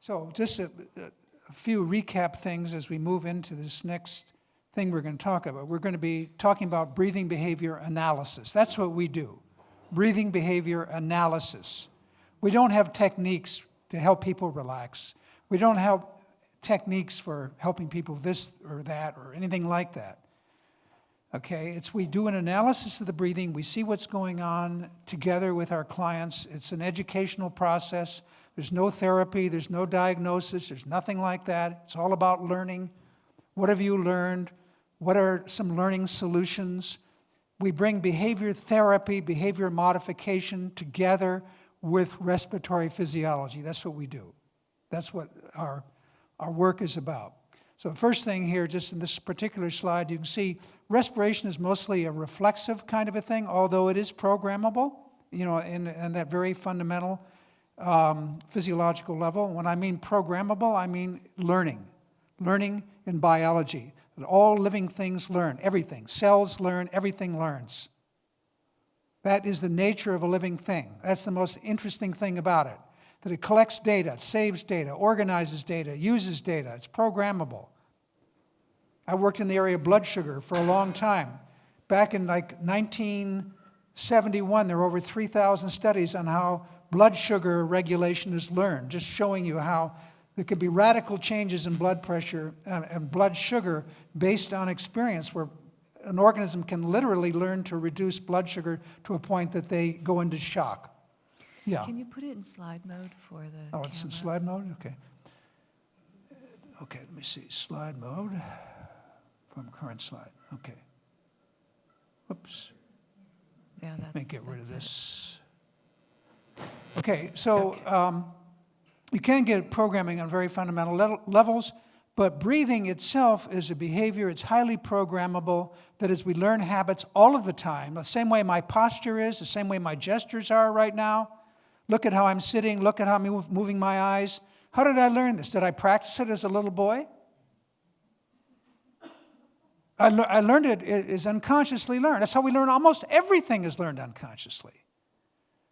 So just a few recap things as we move into this next thing we're going to talk about. We're going to be talking about breathing behavior analysis. That's what we do, breathing behavior analysis. We don't have techniques to help people relax. We don't have techniques for helping people this or that or anything like that. Okay, we do an analysis of the breathing. We see what's going on together with our clients. It's an educational process. There's no therapy. There's no diagnosis. There's nothing like that. It's all about learning. What have you learned? What are some learning solutions? We bring behavior therapy, behavior modification together with respiratory physiology. That's what we do. That's what our work is about. So the first thing here, just in this particular slide, you can see respiration is mostly a reflexive kind of a thing, although it is programmable, in that very fundamental physiological level. When I mean programmable, I mean learning in biology. All living things learn, everything. Cells learn, everything learns. That is the nature of a living thing. That's the most interesting thing about it, that it collects data, it saves data, organizes data, uses data. It's programmable. I worked in the area of blood sugar for a long time. Back in 1971, there were over 3,000 studies on how blood sugar regulation is learned, just showing you how there could be radical changes in blood pressure and blood sugar based on experience, where an organism can literally learn to reduce blood sugar to a point that they go into shock. Yeah. Can you put it in slide mode for the Oh, it's in slide mode? Okay. Okay, let me see. Slide mode from current slide. Okay. Oops. Yeah, Let me get rid of this. Okay, so you can get programming on very fundamental levels, but breathing itself is a behavior. It's highly programmable. That is, we learn habits all of the time. The same way my posture is, the same way my gestures are right now. Look at how I'm sitting. Look at how I'm moving my eyes. How did I learn this? Did I practice it as a little boy? I learned it is unconsciously learned. That's how we learn. Almost everything is learned unconsciously.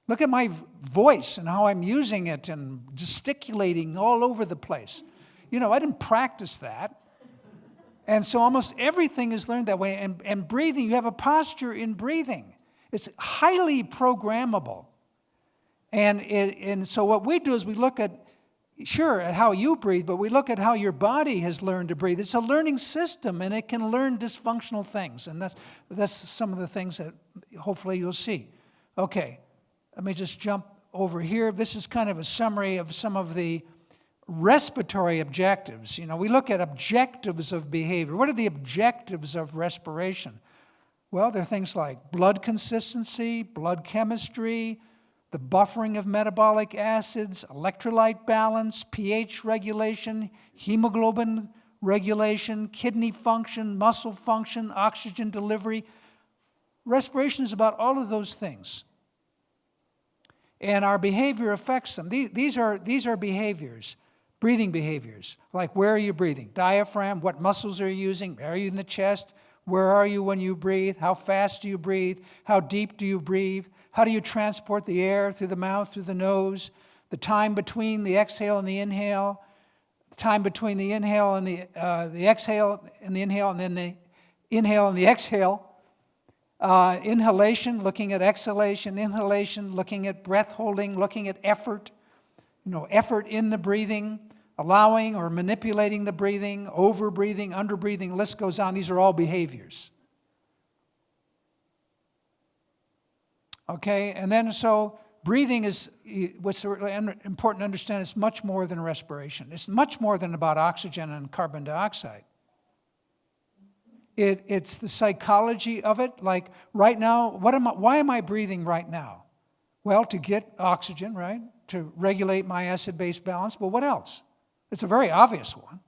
Look at my voice and how I'm using it and gesticulating all over the place. I didn't practice that. And so almost everything is learned that way. And breathing, you have a posture in breathing. It's highly programmable. And so what we do is we look at how you breathe, but we look at how your body has learned to breathe. It's a learning system, and it can learn dysfunctional things. And that's some of the things that hopefully you'll see. Okay, let me just jump over here. This is kind of a summary of some of the respiratory objectives. We look at objectives of behavior. What are the objectives of respiration? Well, they're things like blood consistency, blood chemistry, the buffering of metabolic acids, electrolyte balance, pH regulation, hemoglobin regulation, kidney function, muscle function, oxygen delivery. Respiration is about all of those things. And our behavior affects them. These are behaviors, breathing behaviors. Like, where are you breathing? Diaphragm, what muscles are you using? Are you in the chest? Where are you when you breathe? How fast do you breathe? How deep do you breathe? How do you transport the air through the mouth, through the nose? The time between the exhale and the inhale. The time between the inhale and the exhale and the inhale, and then the inhale and the exhale. Inhalation, looking at exhalation. Inhalation, looking at breath holding, looking at effort. Effort in the breathing, allowing or manipulating the breathing, over-breathing, under-breathing, the list goes on. These are all behaviors. Okay, and then so breathing is, what's really important to understand, it's much more than respiration. It's much more than about oxygen and carbon dioxide. It's the psychology of it. Like right now, why am I breathing right now? Well, to get oxygen, right? To regulate my acid-base balance. But what else? It's a very obvious one.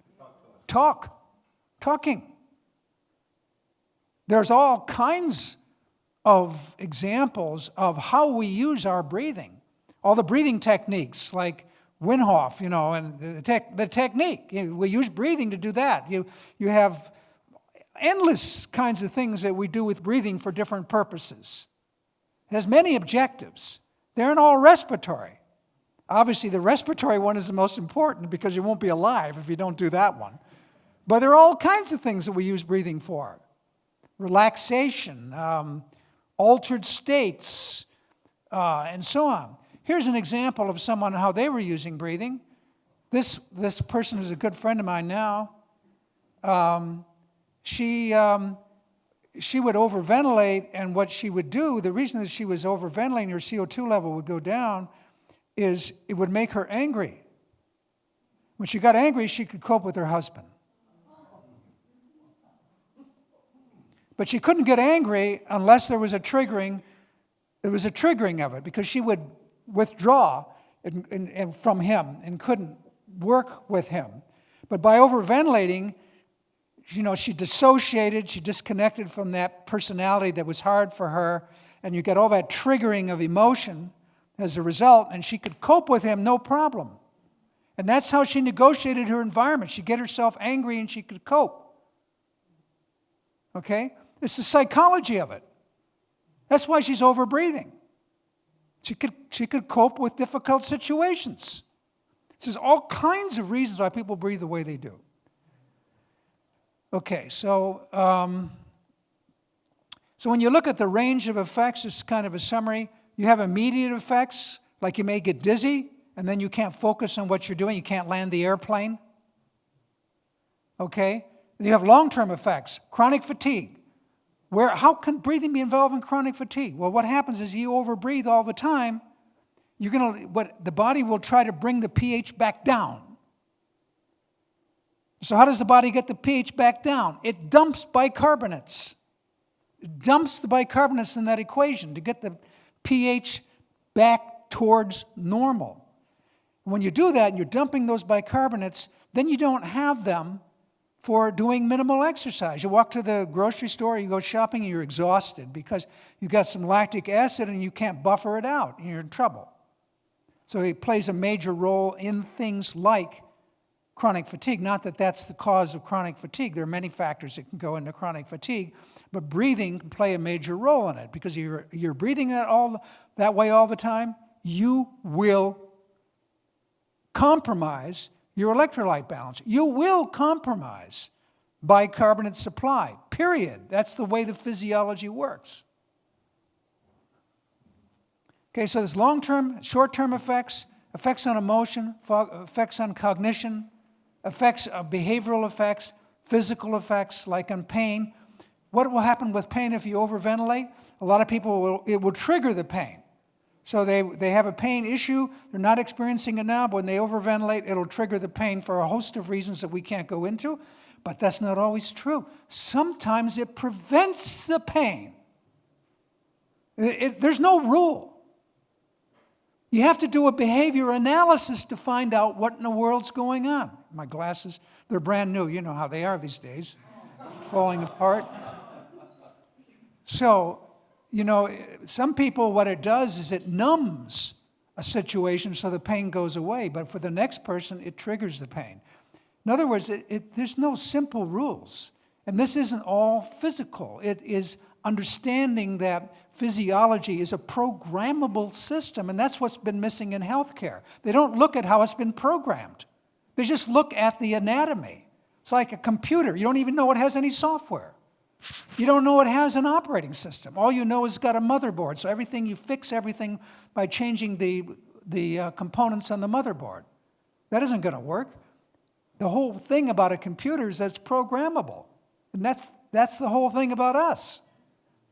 Talking. There's all kinds of examples of how we use our breathing. All the breathing techniques like Wim Hof, and the technique. We use breathing to do that. You have endless kinds of things that we do with breathing for different purposes. It has many objectives. They aren't all respiratory. Obviously, the respiratory one is the most important because you won't be alive if you don't do that one. But there are all kinds of things that we use breathing for. Relaxation, altered states, and so on. Here's an example of someone, how they were using breathing. This person is a good friend of mine now. She would overventilate, and what she would do, the reason that she was overventilating, her CO2 level would go down, is it would make her angry. When she got angry, she could cope with her husband. But she couldn't get angry unless there was a triggering of it, because she would withdraw from him and couldn't work with him. But by overventilating, she dissociated, she disconnected from that personality that was hard for her, and you get all that triggering of emotion as a result, and she could cope with him no problem. And that's how she negotiated her environment. She'd get herself angry and she could cope. Okay? It's the psychology of it. That's why she's over-breathing. She could cope with difficult situations. So there's all kinds of reasons why people breathe the way they do. Okay, so when you look at the range of effects, it's kind of a summary. You have immediate effects, like you may get dizzy, and then you can't focus on what you're doing. You can't land the airplane. Okay? You have long-term effects, chronic fatigue. How can breathing be involved in chronic fatigue? Well, what happens is you overbreathe all the time. The body will try to bring the pH back down. So how does the body get the pH back down? It dumps bicarbonates. It dumps the bicarbonates in that equation to get the pH back towards normal. When you do that and you're dumping those bicarbonates, then you don't have them for doing minimal exercise. You walk to the grocery store, you go shopping, and you're exhausted because you got some lactic acid and you can't buffer it out, and you're in trouble. So it plays a major role in things like chronic fatigue. Not that that's the cause of chronic fatigue. There are many factors that can go into chronic fatigue, but breathing can play a major role in it, because you're breathing that way all the time, you will compromise your electrolyte balance. You will compromise bicarbonate supply, period. That's the way the physiology works. Okay, so there's long-term, short-term effects, effects on emotion, effects on cognition, effects of behavioral effects, physical effects like on pain. What will happen with pain if you overventilate? A lot of people, it will trigger the pain. So they have a pain issue, they're not experiencing it now, but when they overventilate, it'll trigger the pain for a host of reasons that we can't go into, but that's not always true. Sometimes it prevents the pain. There's no rule. You have to do a behavior analysis to find out what in the world's going on. My glasses, they're brand new. You know how they are these days, falling apart. So, some people, what it does is it numbs a situation so the pain goes away, but for the next person, it triggers the pain. In other words, there's no simple rules. And this isn't all physical. It is understanding that physiology is a programmable system, and that's what's been missing in healthcare. They don't look at how it's been programmed. They just look at the anatomy. It's like a computer. You don't even know it has any software. You don't know it has an operating system. All you know is it's got a motherboard, so you fix everything by changing the components on the motherboard. That isn't going to work. The whole thing about a computer is that it's programmable. And that's the whole thing about us.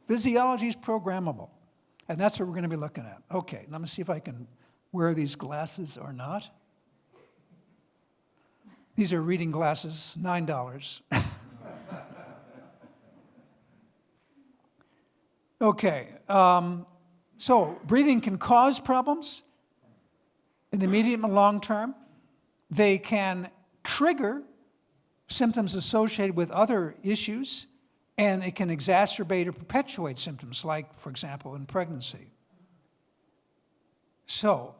Physiology is programmable. And that's what we're going to be looking at. Okay, let me see if I can wear these glasses or not. These are reading glasses, $9. Okay, so breathing can cause problems in the medium and long term. They can trigger symptoms associated with other issues, and it can exacerbate or perpetuate symptoms, like, for example, in pregnancy. So,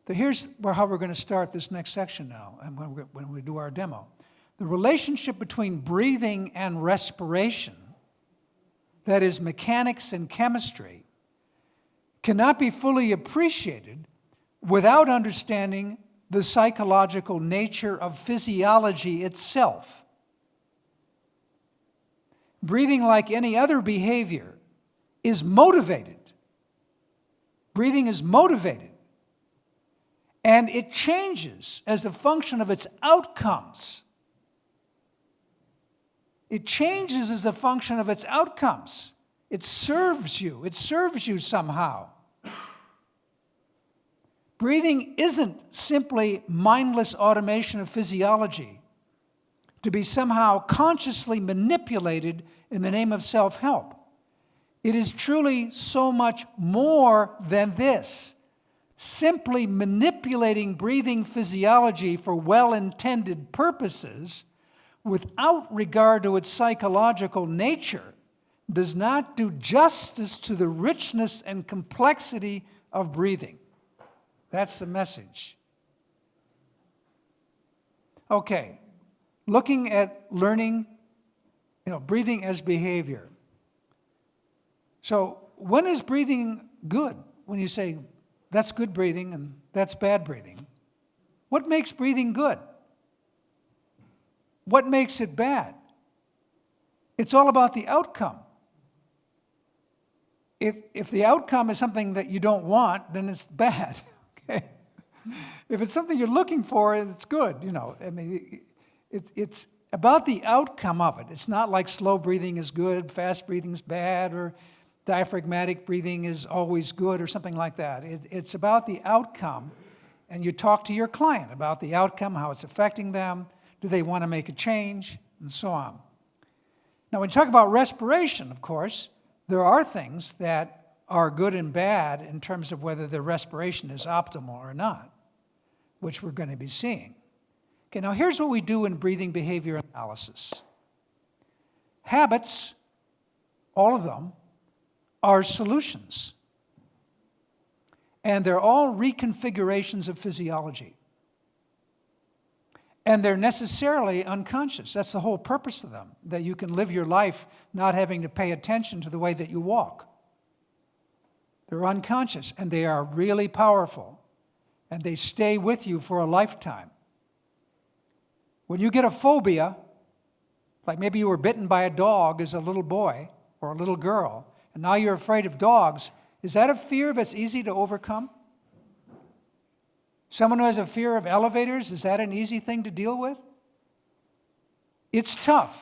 here's how we're going to start this next section now, and when we do our demo. The relationship between breathing and respiration, that is mechanics and chemistry, cannot be fully appreciated without understanding the psychological nature of physiology itself. Breathing, like any other behavior, is motivated. Breathing is motivated. And it changes as a function of its outcomes. It changes as a function of its outcomes. It serves you. It serves you somehow. Breathing isn't simply mindless automation of physiology to be somehow consciously manipulated in the name of self-help. It is truly so much more than this. Simply manipulating breathing physiology for well-intended purposes without regard to its psychological nature does not do justice to the richness and complexity of breathing. That's the message. Okay, looking at learning, breathing as behavior. So when is breathing good? When you say that's good breathing and that's bad breathing. What makes breathing good? What makes it bad? It's all about the outcome. If the outcome is something that you don't want, then it's bad. Okay? If it's something you're looking for, it's good. It's about the outcome of it. It's not like slow breathing is good, fast breathing is bad, or diaphragmatic breathing is always good, or something like that. It's about the outcome, and you talk to your client about the outcome, how it's affecting them, do they want to make a change, and so on. Now, when you talk about respiration, of course, there are things that are good and bad in terms of whether the respiration is optimal or not, which we're going to be seeing. Okay, now here's what we do in breathing behavior analysis. Habits, all of them, are solutions. And they're all reconfigurations of physiology. And they're necessarily unconscious. That's the whole purpose of them, that you can live your life not having to pay attention to the way that you walk. They're unconscious, and they are really powerful, and they stay with you for a lifetime. When you get a phobia, like maybe you were bitten by a dog as a little boy or a little girl, and now you're afraid of dogs, is that a fear that's easy to overcome? Someone who has a fear of elevators, is that an easy thing to deal with? It's tough.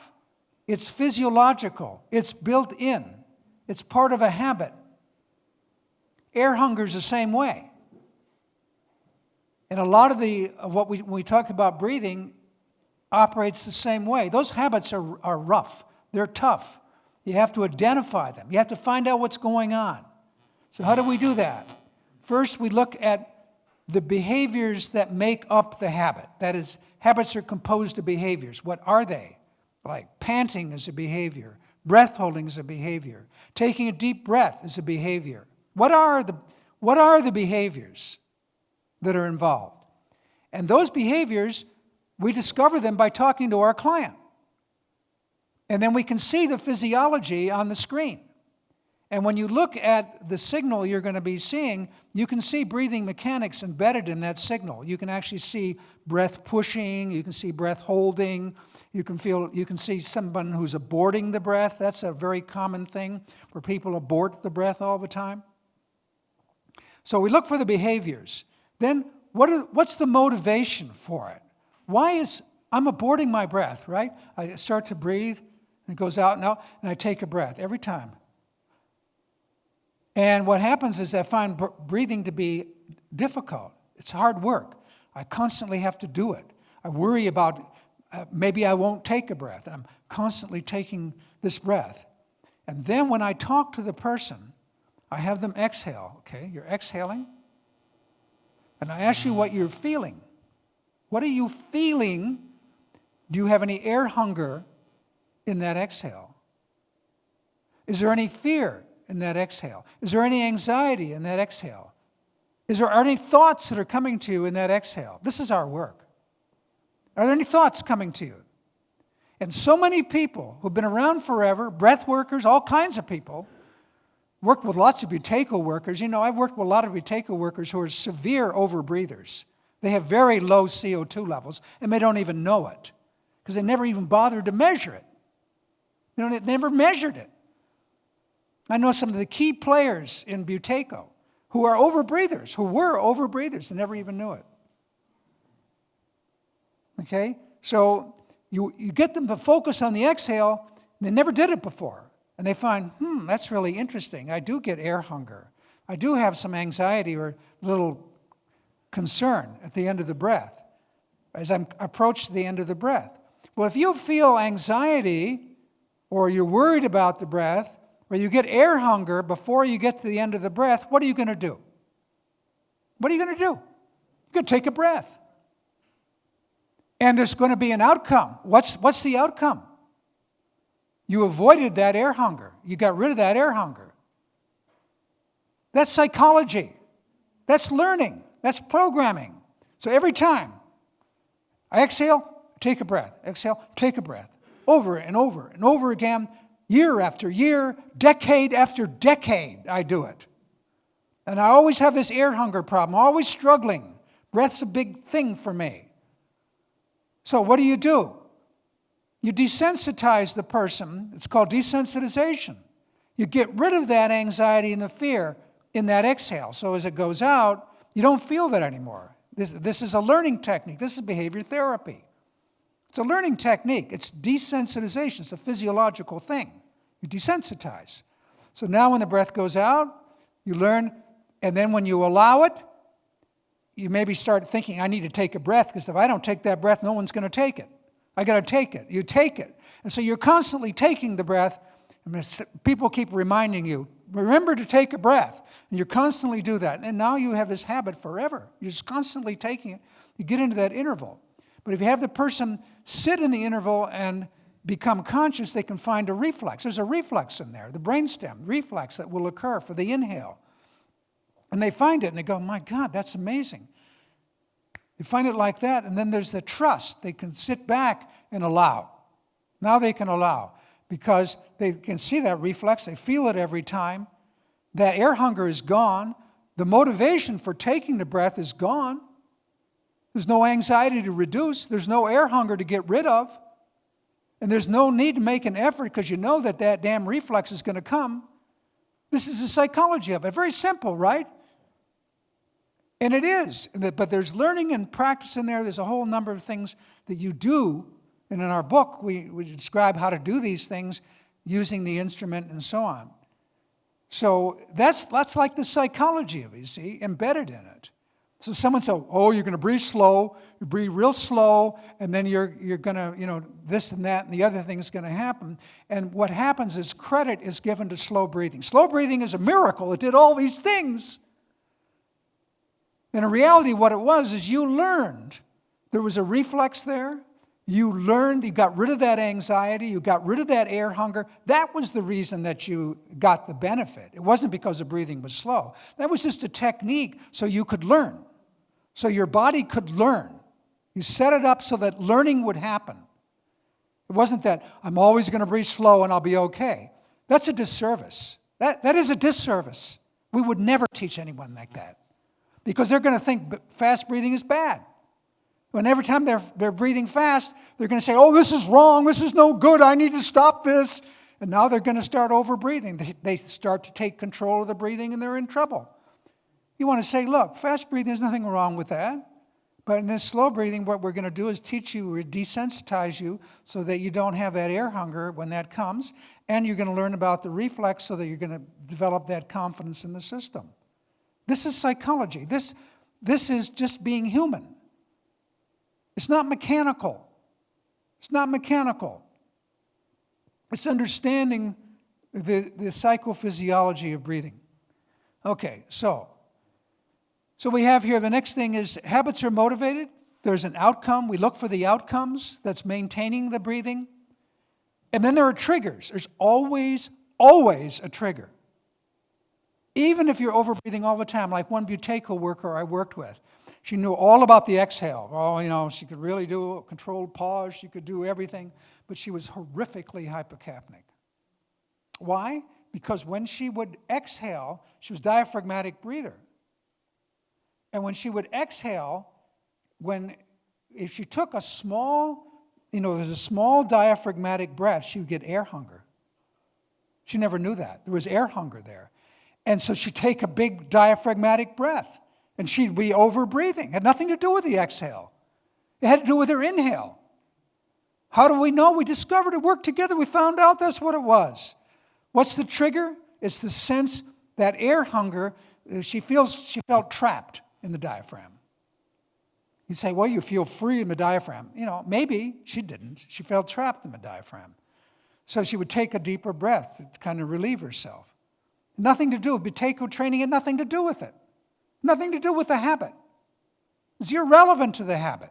It's physiological. It's built in. It's part of a habit. Air hunger is the same way. And a lot of what when we talk about breathing operates the same way. Those habits are rough. They're tough. You have to identify them. You have to find out what's going on. So how do we do that? First, we look at the behaviors that make up the habit. That is, habits are composed of behaviors. What are they? Like panting is a behavior. Breath holding is a behavior. Taking a deep breath is a behavior. What are the behaviors that are involved? And those behaviors, we discover them by talking to our client. And then we can see the physiology on the screen. And when you look at the signal you're going to be seeing, you can see breathing mechanics embedded in that signal. You can actually see breath pushing, you can see breath holding, you can see someone who's aborting the breath. That's a very common thing where people abort the breath all the time. So we look for the behaviors. Then what's the motivation for it? I'm aborting my breath, right? I start to breathe, and it goes out and out, and I take a breath every time. And what happens is I find breathing to be difficult. It's hard work. I constantly have to do it. I worry about maybe I won't take a breath. And I'm constantly taking this breath. And then when I talk to the person, I have them exhale. Okay, you're exhaling. And I ask you what you're feeling. What are you feeling? Do you have any air hunger in that exhale? Is there any fear in that exhale? Is there any anxiety in that exhale? Are any thoughts that are coming to you in that exhale? This is our work. Are there any thoughts coming to you? And so many people who've been around forever, breath workers, all kinds of people, worked with lots of Buteyko workers. I've worked with a lot of Buteyko workers who are severe overbreathers. They have very low CO2 levels, and they don't even know it because they never even bothered to measure it. They never measured it. I know some of the key players in Buteyko who are overbreathers, who were overbreathers, and never even knew it. Okay? So you get them to focus on the exhale, and they never did it before. And they find, that's really interesting. I do get air hunger. I do have some anxiety or little concern at the end of the breath as I approach the end of the breath. Well, if you feel anxiety or you're worried about the breath or you get air hunger before you get to the end of the breath, what are you going to do? What are you going to do? You're going to take a breath. And there's going to be an outcome. What's the outcome? You avoided that air hunger. You got rid of that air hunger. That's psychology. That's learning. That's programming. So every time I exhale, take a breath. Exhale, take a breath. Over and over and over again, year after year, decade after decade, I do it. And I always have this air hunger problem, always struggling. Breath's a big thing for me. So what do? You desensitize the person. It's called desensitization. You get rid of that anxiety and the fear in that exhale. So as it goes out, you don't feel that anymore. This is a learning technique. This is behavior therapy. It's a learning technique. It's desensitization. It's a physiological thing. You desensitize. So now when the breath goes out, you learn, and then when you allow it, you maybe start thinking, I need to take a breath, because if I don't take that breath, no one's going to take it. I got to take it. You take it. And so you're constantly taking the breath. People keep reminding you, remember to take a breath. And you constantly do that. And now you have this habit forever. You're just constantly taking it. You get into that interval. But if you have the person sit in the interval and become conscious, they can find a reflex. There's a reflex in there, the brainstem reflex that will occur for the inhale. And they find it and they go, my God, that's amazing. You find it like that, and then there's the trust. They can sit back and allow. Now they can allow because they can see that reflex. They feel it every time. That air hunger is gone. The motivation for taking the breath is gone. There's no anxiety to reduce. There's no air hunger to get rid of. And there's no need to make an effort because you know that damn reflex is going to come. This is the psychology of it. Very simple, right? And it is. But there's learning and practice in there. There's a whole number of things that you do. And in our book, we describe how to do these things using the instrument and so on. So that's like the psychology of it, you see, embedded in it. So someone says, oh, you're going to breathe slow, you breathe real slow, and then you're going to, this and that and the other thing is going to happen. And what happens is credit is given to slow breathing. Slow breathing is a miracle. It did all these things. And in reality, what it was is you learned. There was a reflex there. You learned, you got rid of that anxiety, you got rid of that air hunger. That was the reason that you got the benefit. It wasn't because the breathing was slow. That was just a technique so you could learn. So your body could learn. You set it up so that learning would happen. It wasn't that I'm always going to breathe slow and I'll be okay. That's a disservice. That is a disservice. We would never teach anyone like that because they're going to think fast breathing is bad. When every time they're breathing fast, they're going to say, oh, this is wrong, this is no good, I need to stop this. And now they're going to start over-breathing. They start to take control of the breathing and they're in trouble. You want to say, look, fast breathing, there's nothing wrong with that. But in this slow breathing, what we're going to do is teach you or desensitize you so that you don't have that air hunger when that comes. And you're going to learn about the reflex so that you're going to develop that confidence in the system. This is psychology. This is just being human. It's not mechanical. It's not mechanical. It's understanding the psychophysiology of breathing. Okay, so we have here, the next thing is habits are motivated. There's an outcome. We look for the outcomes that's maintaining the breathing. And then there are triggers. There's always a trigger. Even if you're overbreathing all the time, like one Buteyko worker I worked with. She knew all about the exhale. Oh, she could really do a controlled pause. She could do everything. But she was horrifically hypocapnic. Why? because when she would exhale, she was a diaphragmatic breather. And when she would exhale, if she took a small, it was a small diaphragmatic breath, she would get air hunger. She never knew that. There was air hunger there. And so she'd take a big diaphragmatic breath, and she'd be over-breathing. It had nothing to do with the exhale. It had to do with her inhale. How do we know? We discovered it worked together. We found out that's what it was. What's the trigger? It's the sense that air hunger, she felt trapped in the diaphragm. You say, well, you feel free in the diaphragm. Maybe she didn't. She felt trapped in the diaphragm. So she would take a deeper breath to kind of relieve herself. Nothing to do with Buteyko training, had nothing to do with it. Nothing to do with the habit. It's irrelevant to the habit.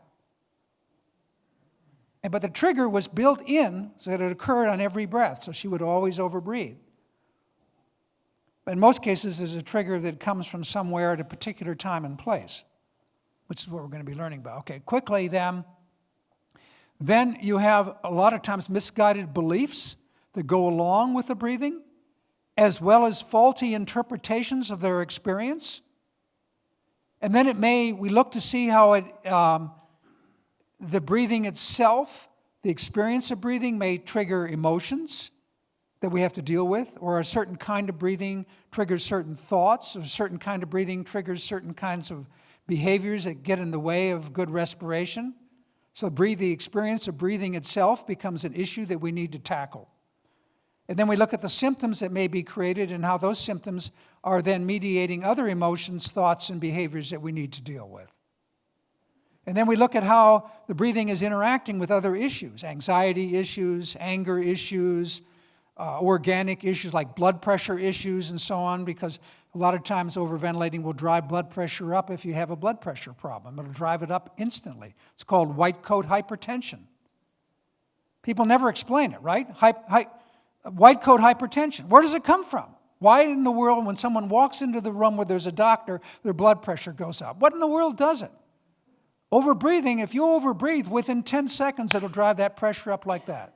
But the trigger was built in so that it occurred on every breath, so she would always overbreathe. But in most cases, there's a trigger that comes from somewhere at a particular time and place, which is what we're going to be learning about. Okay, quickly then you have a lot of times misguided beliefs that go along with the breathing, as well as faulty interpretations of their experience. And then we look to see how the breathing itself, the experience of breathing may trigger emotions that we have to deal with, or a certain kind of breathing triggers certain thoughts, or a certain kind of breathing triggers certain kinds of behaviors that get in the way of good respiration. So the experience of breathing itself becomes an issue that we need to tackle. And then we look at the symptoms that may be created and how those symptoms are then mediating other emotions, thoughts, and behaviors that we need to deal with. And then we look at how the breathing is interacting with other issues, anxiety issues, anger issues, organic issues like blood pressure issues and so on, because a lot of times overventilating will drive blood pressure up if you have a blood pressure problem. It'll drive it up instantly. It's called white coat hypertension. People never explain it, right? White coat hypertension. Where does it come from? Why in the world, when someone walks into the room where there's a doctor, their blood pressure goes up? What in the world does it? Overbreathing, if you overbreathe, within 10 seconds, it'll drive that pressure up like that.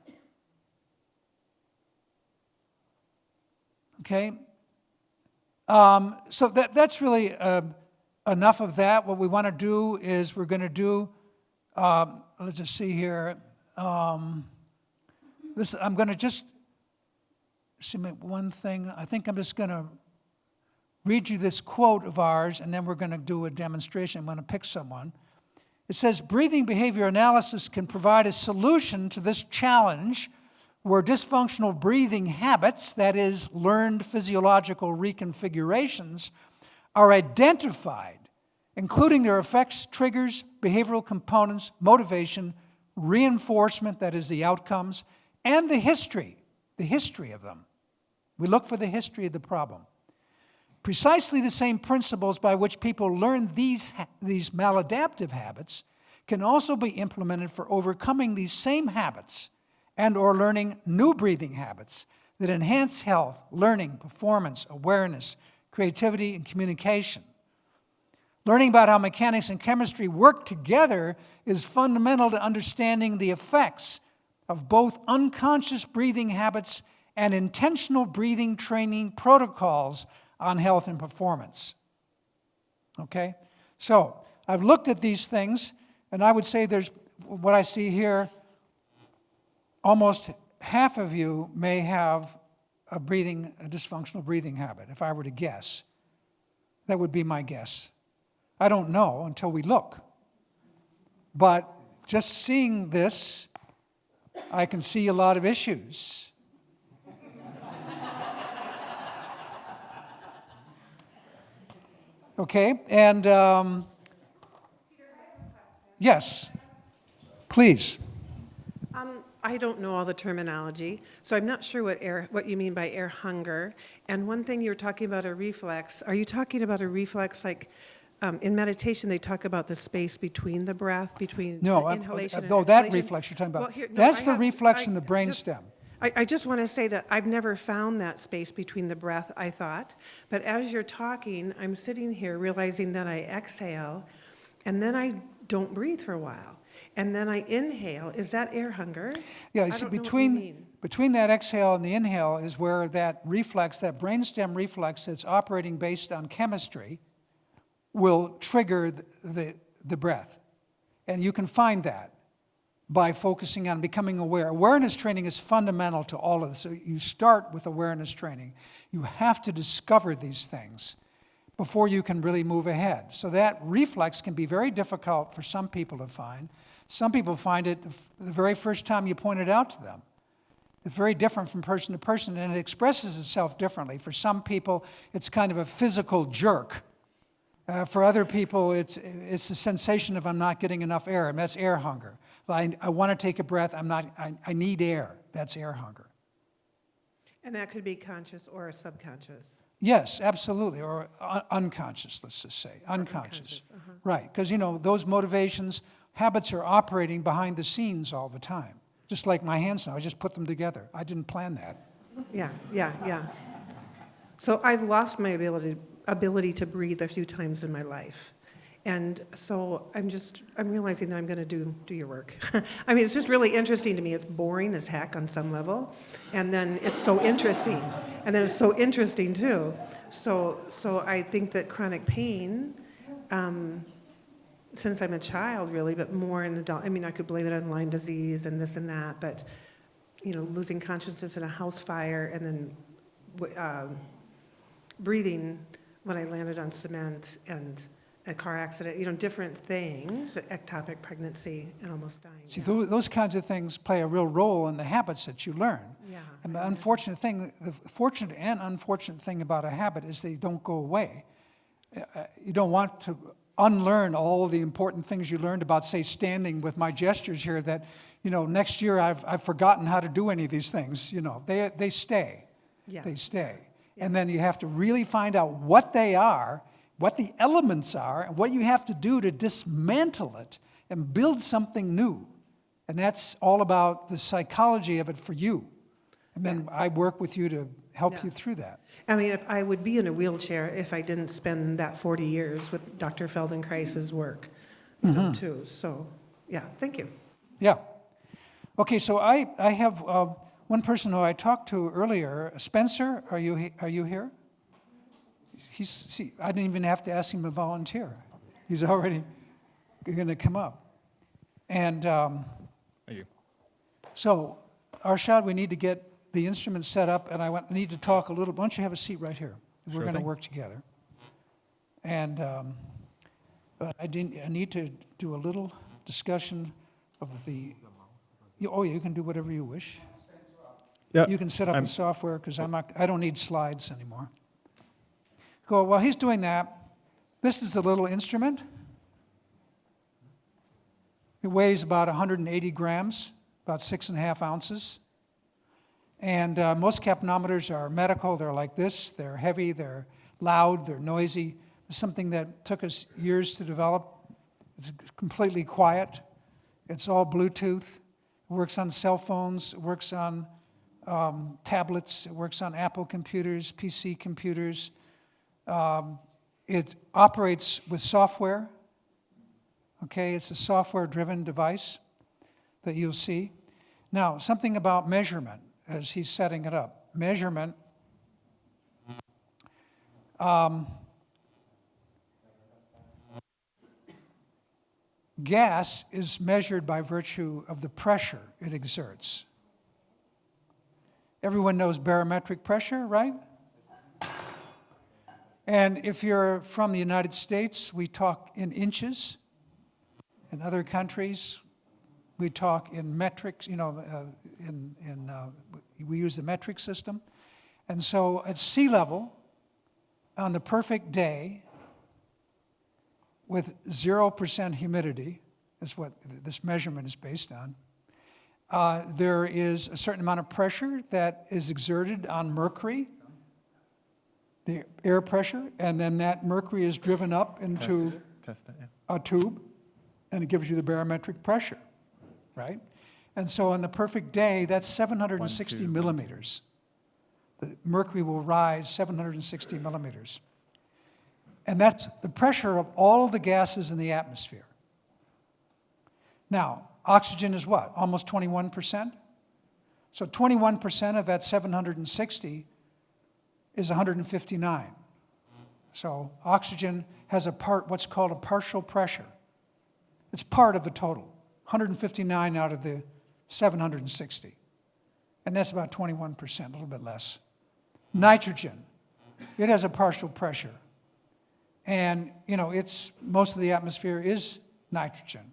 Okay? So that's really enough of that. What we want to do is we're going to do, let's just see here. I'm going to just submit one thing. I think I'm just going to read you this quote of ours, and then we're going to do a demonstration. I'm going to pick someone. It says, breathing behavior analysis can provide a solution to this challenge where dysfunctional breathing habits, that is, learned physiological reconfigurations, are identified, including their effects, triggers, behavioral components, motivation, reinforcement, that is, the outcomes, and the history of them. We look for the history of the problem. Precisely the same principles by which people learn these maladaptive habits can also be implemented for overcoming these same habits and or learning new breathing habits that enhance health, learning, performance, awareness, creativity, and communication. Learning about how mechanics and chemistry work together is fundamental to understanding the effects of both unconscious breathing habits and intentional breathing training protocols on health and performance. Okay? So, I've looked at these things, and I would say there's, what I see here, almost half of you may have a dysfunctional breathing habit, if I were to guess. That would be my guess. I don't know until we look. But just seeing this, I can see a lot of issues. Okay, and yes, please. I don't know all the terminology, so I'm not sure what you mean by air hunger. And one thing you're talking about a reflex. Are you talking about a reflex like in meditation they talk about the space between the breath, between inhalation and exhalation? That reflex you're talking about. That's the reflex in the brainstem. I just want to say that I've never found that space between the breath, I thought. But as you're talking, I'm sitting here realizing that I exhale, and then I don't breathe for a while. And then I inhale. Is that air hunger? Yeah, I you see, don't know what you mean. between that exhale and the inhale is where that reflex, that brainstem reflex that's operating based on chemistry, will trigger the breath. And you can find that by focusing on becoming aware. Awareness training is fundamental to all of this. So you start with awareness training. You have to discover these things before you can really move ahead. So that reflex can be very difficult for some people to find. Some people find it the very first time you point it out to them. It's very different from person to person, and it expresses itself differently. For some people, it's kind of a physical jerk. For other people, it's the sensation of I'm not getting enough air, and that's air hunger. I want to take a breath. I need air. That's air hunger. And that could be conscious or subconscious. Yes, absolutely, or unconscious, let's just say, unconscious. Right, because those motivations, habits are operating behind the scenes all the time. Just like my hands now, I just put them together. I didn't plan that. Yeah. So I've lost my ability to breathe a few times in my life. And so I'm realizing that I'm going to do your work. I mean, it's just really interesting to me. It's boring as heck on some level. And then it's so interesting. And then it's so interesting too. So I think that chronic pain, since I'm a child really, but more an adult, I mean, I could blame it on Lyme disease and this and that, but losing consciousness in a house fire and then breathing when I landed on cement and a car accident, different things, ectopic pregnancy and almost dying. See, those kinds of things play a real role in the habits that you learn. Yeah. And the fortunate and unfortunate thing about a habit is they don't go away. You don't want to unlearn all the important things you learned about, say, standing with my gestures here that, next year I've forgotten how to do any of these things. They stay. Yeah. They stay. Yeah. And then you have to really find out what they are, what the elements are, and what you have to do to dismantle it and build something new. And that's all about the psychology of it for you. And then I work with you to help you through that. I mean, if I would be in a wheelchair if I didn't spend that 40 years with Dr. Feldenkrais's work, too. So, yeah, thank you. Yeah. Okay, so I have one person who I talked to earlier. Spencer, are you here? I didn't even have to ask him to volunteer. He's already going to come up. And so, Arshad, we need to get the instruments set up, and I need to talk a little. Why don't you have a seat right here? We're going to work together. And but I need to do a little discussion of the. You can do whatever you wish. Yeah, you can set up the software because I don't need slides anymore. Cool. While he's doing that, this is the little instrument. It weighs about 180 grams, about 6.5 ounces. And most capnometers are medical. They're like this. They're heavy. They're loud. They're noisy. It's something that took us years to develop. It's completely quiet. It's all Bluetooth. It works on cell phones. It works on tablets. It works on Apple computers, PC computers. It operates with software. Okay, it's a software-driven device that you'll see. Now, something about measurement as he's setting it up. Measurement. Gas is measured by virtue of the pressure it exerts. Everyone knows barometric pressure, right? And if you're from the United States, we talk in inches. In other countries, we talk in metrics, we use the metric system. And so at sea level, on the perfect day, with 0% humidity, that's what this measurement is based on, there is a certain amount of pressure that is exerted on mercury, the air pressure, and then that mercury is driven up into a tube, and it gives you the barometric pressure, right? And so on the perfect day, that's 760 millimeters. The mercury will rise 760 millimeters. And that's the pressure of all of the gases in the atmosphere. Now, oxygen is what? Almost 21%? So 21% of that 760 is 159. So oxygen has what's called a partial pressure. It's part of the total, 159 out of the 760. And that's about 21%, a little bit less. Nitrogen, it has a partial pressure. And, most of the atmosphere is nitrogen.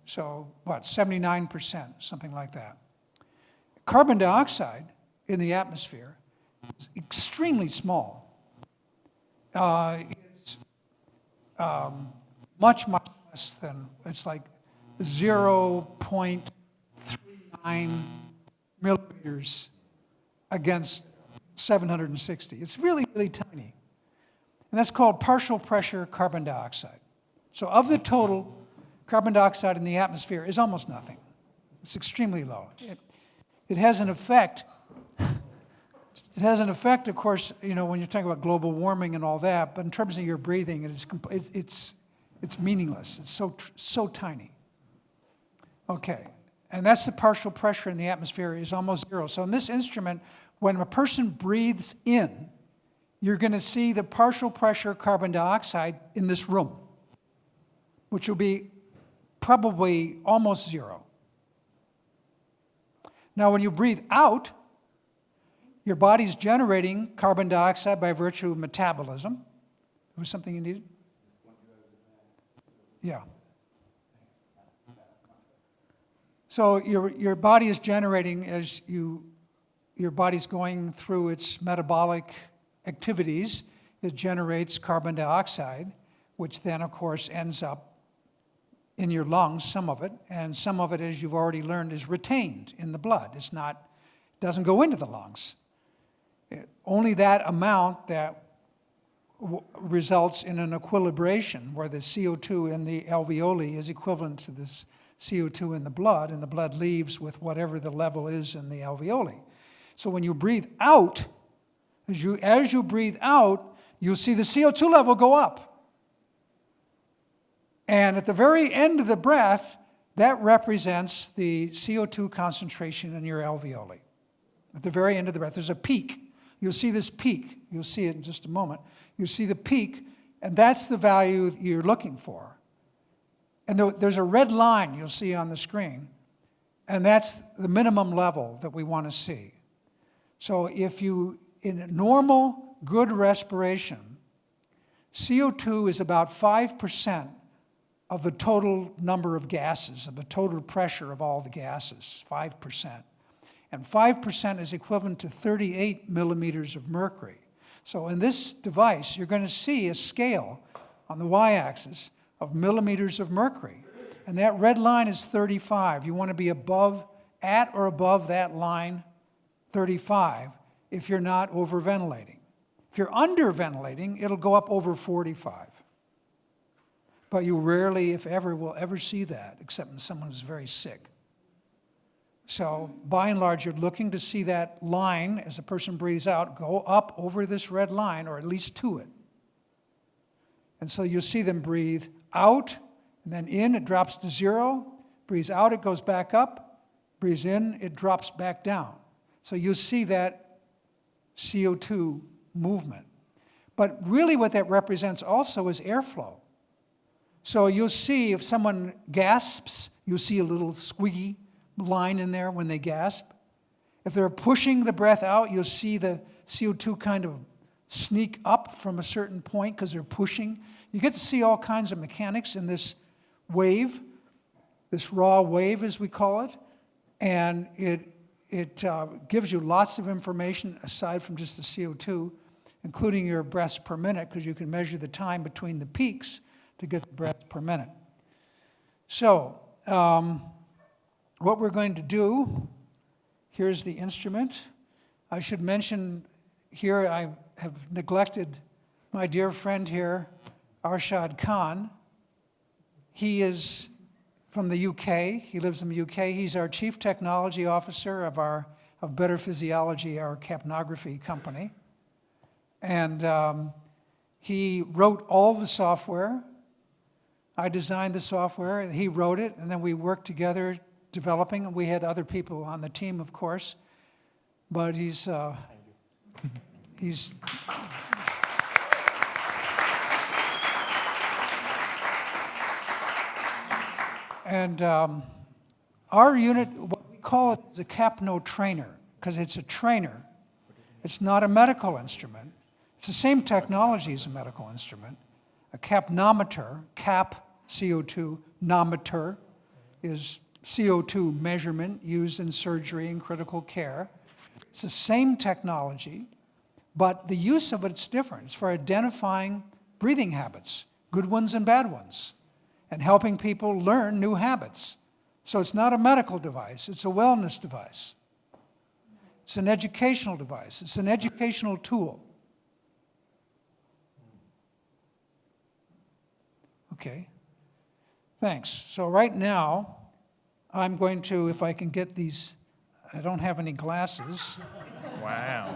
So, 79%, something like that. Carbon dioxide in the atmosphere is extremely small. It's much, much less than, it's like 0.39 millimeters against 760. It's really, really tiny. And that's called partial pressure carbon dioxide. So of the total, carbon dioxide in the atmosphere is almost nothing. It's extremely low. It has an effect. It has an effect, of course, when you're talking about global warming and all that, but in terms of your breathing, it's meaningless. It's so tiny. Okay, and that's the partial pressure in the atmosphere is almost zero. So in this instrument, when a person breathes in, you're going to see the partial pressure carbon dioxide in this room, which will be probably almost zero. Now, when you breathe out, your body's generating carbon dioxide by virtue of metabolism. There was something you needed? Yeah. So your body is generating, as your body's going through its metabolic activities, it generates carbon dioxide, which then, of course, ends up in your lungs, some of it, and some of it, as you've already learned, is retained in the blood. Doesn't go into the lungs. Only that amount that results in an equilibration where the CO2 in the alveoli is equivalent to this CO2 in the blood, and the blood leaves with whatever the level is in the alveoli. So when you breathe out, as you breathe out, you'll see the CO2 level go up. And at the very end of the breath, that represents the CO2 concentration in your alveoli. At the very end of the breath, there's a peak. You'll see this peak. You'll see it in just a moment. You'll see the peak, and that's the value you're looking for. And there's a red line you'll see on the screen, and that's the minimum level that we want to see. So in normal, good respiration, CO2 is about 5% of the total number of gases, of the total pressure of all the gases, 5%. And 5% is equivalent to 38 millimeters of mercury. So in this device, you're going to see a scale on the y-axis of millimeters of mercury. And that red line is 35. You want to be at or above that line, 35, if you're not overventilating. If you're underventilating, it'll go up over 45. But you rarely, if ever, will ever see that, except when someone is very sick. So by and large, you're looking to see that line, as a person breathes out, go up over this red line, or at least to it. And so you'll see them breathe out, and then in, it drops to zero. Breathes out, it goes back up. Breathes in, it drops back down. So you'll see that CO2 movement. But really what that represents also is airflow. So you'll see if someone gasps, you'll see a little squiggy line in there when they gasp. If they're pushing the breath out, you'll see the CO2 kind of sneak up from a certain point because they're pushing. You get to see all kinds of mechanics in this wave, this raw wave as we call it, and it gives you lots of information aside from just the CO2, including your breaths per minute, because you can measure the time between the peaks to get the breaths per minute. So, what we're going to do, here's the instrument. I should mention here, I have neglected my dear friend here, Arshad Khan. He is from the UK. He lives in the UK. He's our Chief Technology Officer of Better Physiology, our capnography company. And he wrote all the software I designed the software, he wrote it, and then we worked together developing. We had other people on the team, of course, but he's and our unit, what we call it is a CAPNO trainer, because it's a trainer. It's not a medical instrument. It's the same technology as a medical instrument. A capnometer, cap, CO2, nometer, is CO2 measurement used in surgery and critical care. It's the same technology, but the use of it's different. It's for identifying breathing habits, good ones and bad ones, and helping people learn new habits. So it's not a medical device, it's a wellness device. It's an educational device, it's an educational tool. Okay, thanks. So right now, I'm going to, if I can get these, I don't have any glasses. Wow.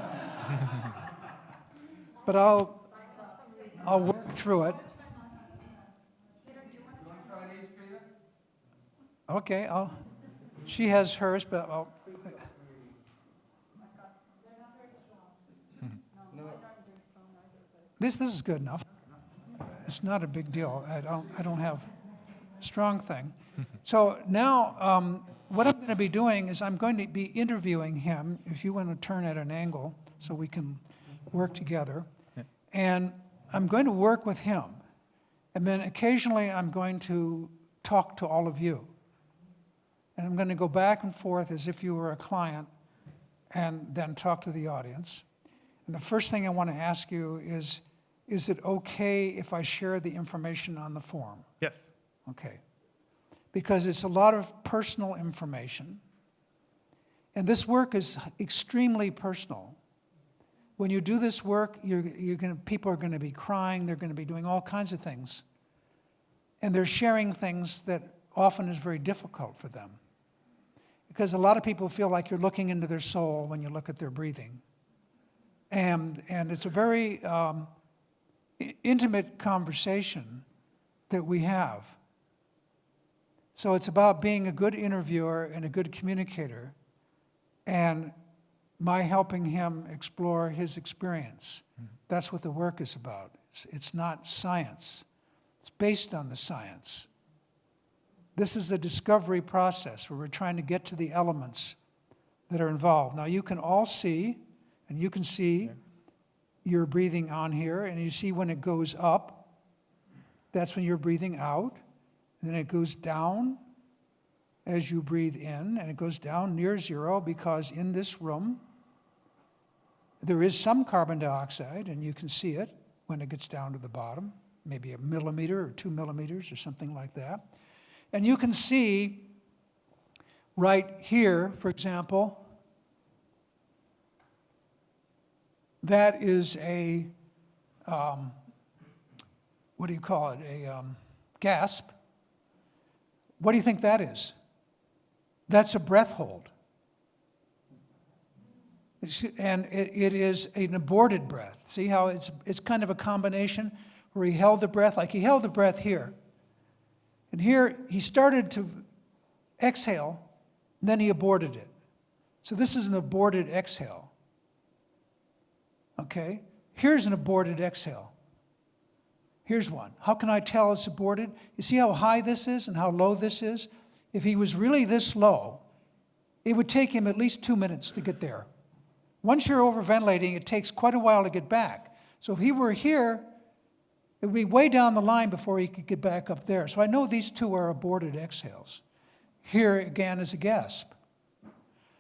But I'll work through it. Okay, she has hers, but I'll. This is good enough. It's not a big deal. I don't have a strong thing. So now what I'm going to be doing is I'm going to be interviewing him, if you want to turn at an angle so we can work together. And I'm going to work with him. And then occasionally I'm going to talk to all of you. And I'm going to go back and forth as if you were a client and then talk to the audience. And the first thing I want to ask you is it okay if I share the information on the form? Yes. Okay. Because it's a lot of personal information. And this work is extremely personal. When you do this work, people are going to be crying, they're going to be doing all kinds of things. And they're sharing things that often is very difficult for them. Because a lot of people feel like you're looking into their soul when you look at their breathing. And it's a very intimate conversation that we have. So it's about being a good interviewer and a good communicator, and my helping him explore his experience. That's what the work is about. It's not science. It's based on the science. This is a discovery process where we're trying to get to the elements that are involved. Now you can all see, and you can see your breathing on here, and you see when it goes up, that's when you're breathing out. And then it goes down as you breathe in, and it goes down near zero because in this room, there is some carbon dioxide, and you can see it when it gets down to the bottom, maybe 1 millimeter or 2 millimeters or something like that. And you can see right here, for example, that is a, what do you call it, a gasp. What do you think that is? That's a breath hold. And it is an aborted breath. See how it's kind of a combination where he held the breath, like he held the breath here. And here he started to exhale, and then he aborted it. So this is an aborted exhale. Okay? Here's an aborted exhale. Here's one. How can I tell it's aborted? You see how high this is and how low this is? If he was really this low, it would take him at least 2 minutes to get there. Once you're overventilating, it takes quite a while to get back. So if he were here, it would be way down the line before he could get back up there. So I know these two are aborted exhales. Here again is a gasp.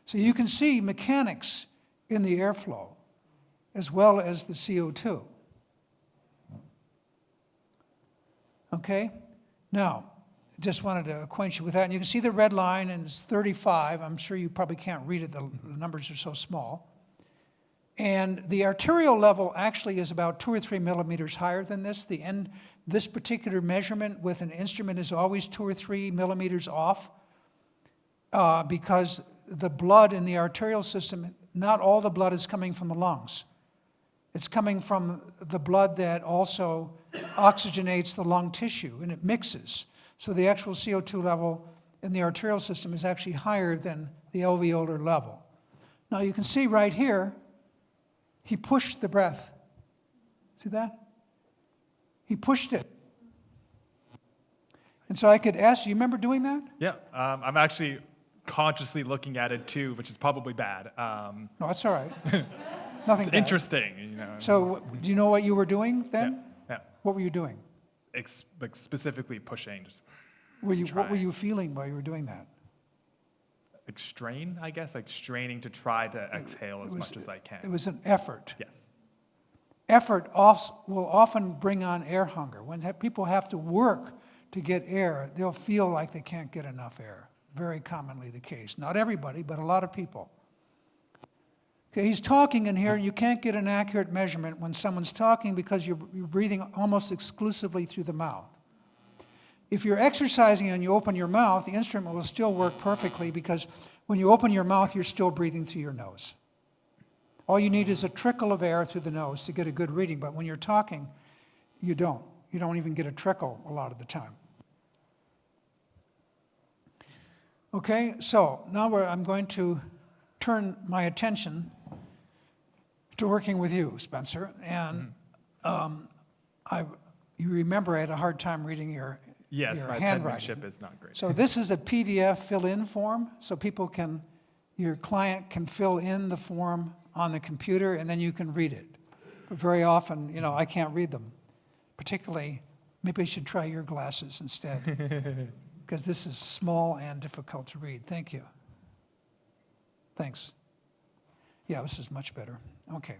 So you can see mechanics in the airflow as well as the CO2. Okay? Now, just wanted to acquaint you with that. And you can see the red line, and it's 35. I'm sure you probably can't read it. The numbers are so small. And the arterial level actually is about 2 or 3 millimeters higher than this. This particular measurement with an instrument is always 2 or 3 millimeters off because the blood in the arterial system, not all the blood is coming from the lungs. It's coming from the blood that also oxygenates the lung tissue and it mixes. So the actual CO2 level in the arterial system is actually higher than the alveolar level. Now you can see right here, he pushed the breath. See that? He pushed it. And so I could ask you, remember doing that? Yeah, I'm actually consciously looking at it too, which is probably bad. No, that's all right. Nothing It's bad. interesting, you know. So do you know what you were doing then? Yeah. What were you doing? Like specifically pushing, just What were Trying. you feeling while you were doing that? like strain, I guess, like straining to try to exhale as much as I It can. was an effort. Yes. Effort will often bring on air hunger. When people have to work to get air, they'll feel like they can't get enough air. Very commonly the case. Not everybody, but a lot of people. Okay, he's talking in here, and you can't get an accurate measurement when someone's talking because you're breathing almost exclusively through the mouth. If you're exercising and you open your mouth, the instrument will still work perfectly because when you open your mouth, you're still breathing through your nose. All you need is a trickle of air through the nose to get a good reading, but when you're talking, you don't. You don't even get a trickle a lot of the time. Okay, so now I'm going to turn my attention to working with you, Spencer. And you remember I had a hard time reading your Yes, your my handwriting. penmanship is not great. So this is a PDF fill-in form, so your client can fill in the form on the computer, and then you can read it. But very often, I can't read them. Particularly, maybe I should try your glasses instead, because this is small and difficult to read. Thank you. Thanks. Yeah, this is much better. Okay.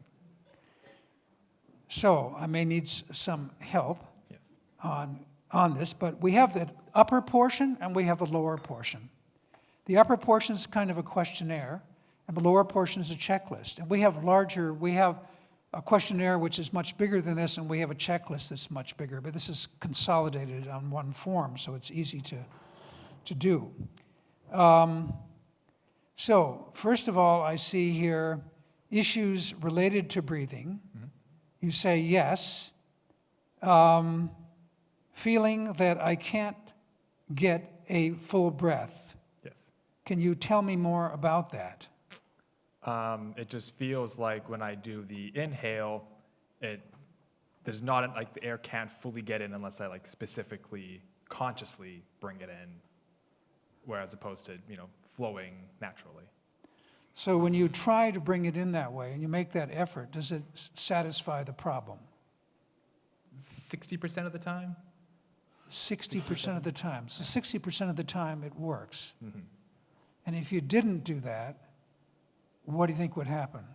So I may need some help Yes. on this, but we have the upper portion and we have the lower portion. The upper portion is kind of a questionnaire, and the lower portion is a checklist. And we have a questionnaire which is much bigger than this, and we have a checklist that's much bigger, but this is consolidated on one form, so it's easy to do. So, first of all, I see here issues related to breathing. You say yes. Feeling that I can't get a full breath. Yes. Can you tell me more about that? It just feels like when I do the inhale, there's not like the air can't fully get in unless I like specifically, consciously bring it in, whereas opposed to flowing naturally. So when you try to bring it in that way and you make that effort, does it satisfy the problem? 60% of the time. 60% of the time. So 60% of the time it works. Mm-hmm. And if you didn't do that, what do you think would happen?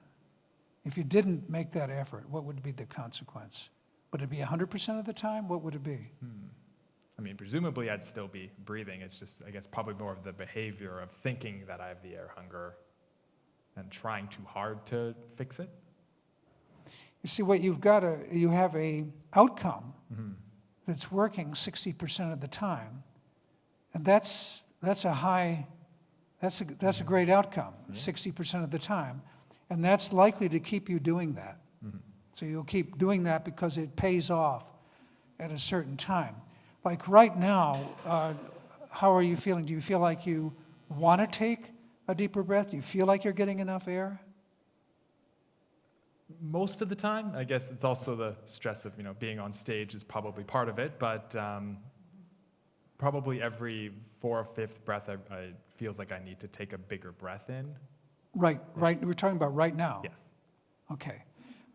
If you didn't make that effort, what would be the consequence? Would it be 100% of the time? What would it be? I mean, presumably I'd still be breathing. It's just, I guess, probably more of the behavior of thinking that I have the air hunger and trying too hard to fix it. You see, what you have a outcome that's working 60% of the time, and that's a great outcome, 60% of the time, and that's likely to keep you doing that. So you'll keep doing that because it pays off at a certain time. Like right now, how are you feeling? Do you feel like you want to take a deeper breath? Do you feel like you're getting enough air? Most of the time, I guess it's also the stress of being on stage is probably part of it, but probably every 4th or 5th breath, I feels like I need to take a bigger breath in. Right. We're talking about right now. Yes. Okay.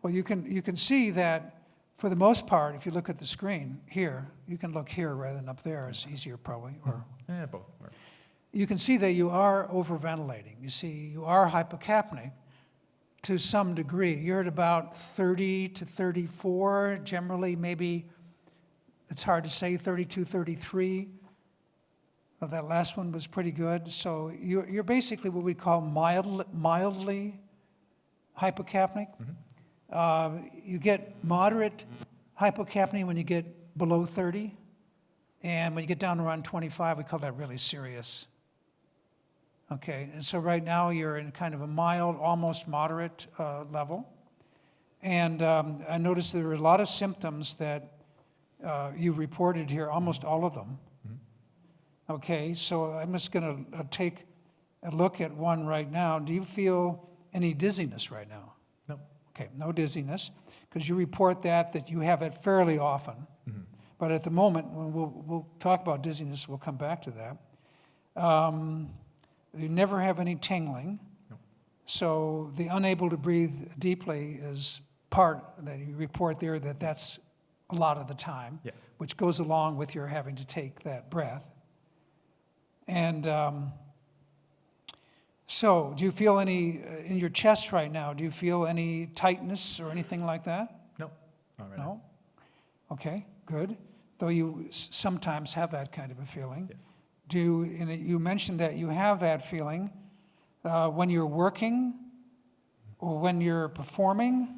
Well, you can see that for the most part, if you look at the screen here, you can look here rather than up there. It's easier probably. Or Both work. you can see that you are overventilating. You see, you are hypocapnic to some degree. You're at about 30 to 34, generally maybe, it's hard to say, 32, 33. Well, that last one was pretty good. So you're basically what we call mildly hypocapnic. You get moderate hypocapnia when you get below 30. And when you get down around 25, we call that really serious. Okay, and so right now you're in kind of a mild, almost moderate level. And I noticed there are a lot of symptoms that you reported here, almost all of them. Okay, so I'm just going to take a look at one right now. Do you feel any dizziness right now? No. Okay, no dizziness, because you report that you have it fairly often. But at the moment, when we'll talk about dizziness, we'll come back to that. You never have any tingling. No. So the unable to breathe deeply is part that you report there that's a lot of the time, Yes. which goes along with your having to take that breath. And so do you feel any, in your chest right now, do you feel any tightness or anything like that? No. Not right now. No? Okay, good. Though you sometimes have that kind of a feeling. Yes. You mentioned that you have that feeling when you're working or when you're performing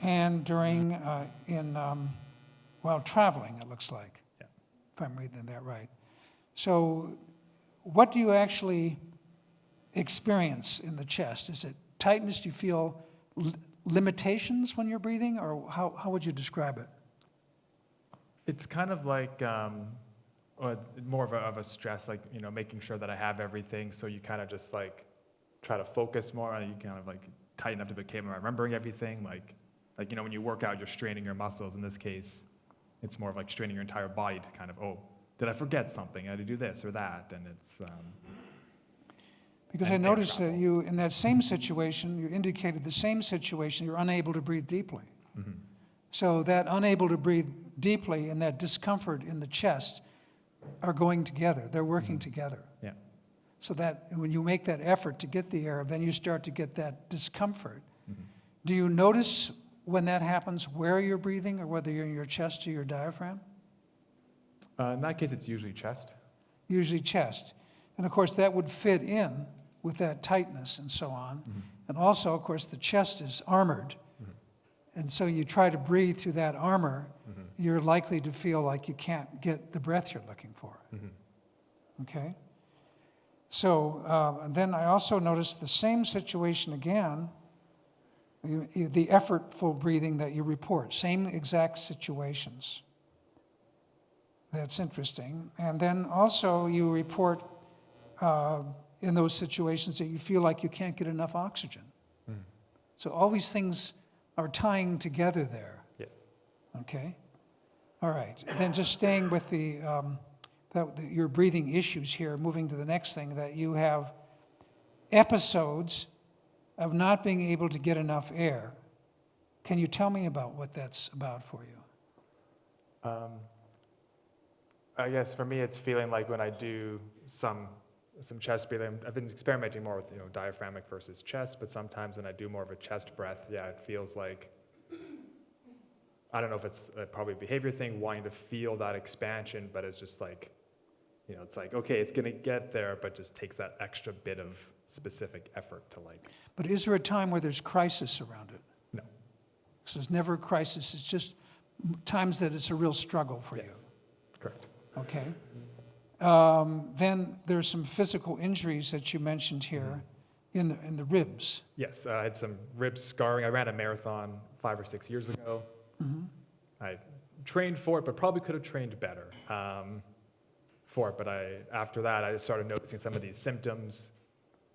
and during, while traveling, it looks like, Yeah. if I'm reading that right. So what do you actually experience in the chest? Is it tightness? Do you feel limitations when you're breathing, or how would you describe it? It's kind of like more of a stress, like, making sure that I have everything. So you kind of just like try to focus more, and you kind of like tighten up to become remembering everything. Like when you work out, you're straining your muscles. In this case, it's more of like straining your entire body to kind of, oh, did I forget something? I had to do this or that, and it's. Because and I air noticed that travel. you, in that same situation, you indicated the same situation, you're unable to breathe deeply. So that unable to breathe deeply and that discomfort in the chest are going together. They're working together. Yeah. So that when you make that effort to get the air, then you start to get that discomfort. Do you notice when that happens where you're breathing, or whether you're in your chest or your diaphragm? In that case, it's usually chest. Usually chest. And of course, that would fit in with that tightness and so on. And also, of course, the chest is armored. And so you try to breathe through that armor, you're likely to feel like you can't get the breath you're looking for. Okay? So then I also noticed the same situation again, the effortful breathing that you report, same exact situations. That's interesting. And then also you report in those situations that you feel like you can't get enough oxygen. So all these things are tying together there. Yes. Okay? All right. Then just staying with your breathing issues here, moving to the next thing, that you have episodes of not being able to get enough air. Can you tell me about what that's about for you? I guess for me, it's feeling like when I do some chest breathing, I've been experimenting more with diaphragmic versus chest, but sometimes when I do more of a chest breath, yeah, it feels like, I don't know if it's probably a behavior thing, wanting to feel that expansion, but it's just like, it's like, okay, it's going to get there, but just takes that extra bit of specific effort to like. But is there a time where there's crisis around it? No. So there's never a crisis. It's just times that it's a real struggle for Yes. you. Correct. Okay. Then there's some physical injuries that you mentioned here in the ribs. Yes, I had some rib scarring. I ran a marathon 5 or 6 years ago. I trained for it, but probably could have trained better for it. But after that, I started noticing some of these symptoms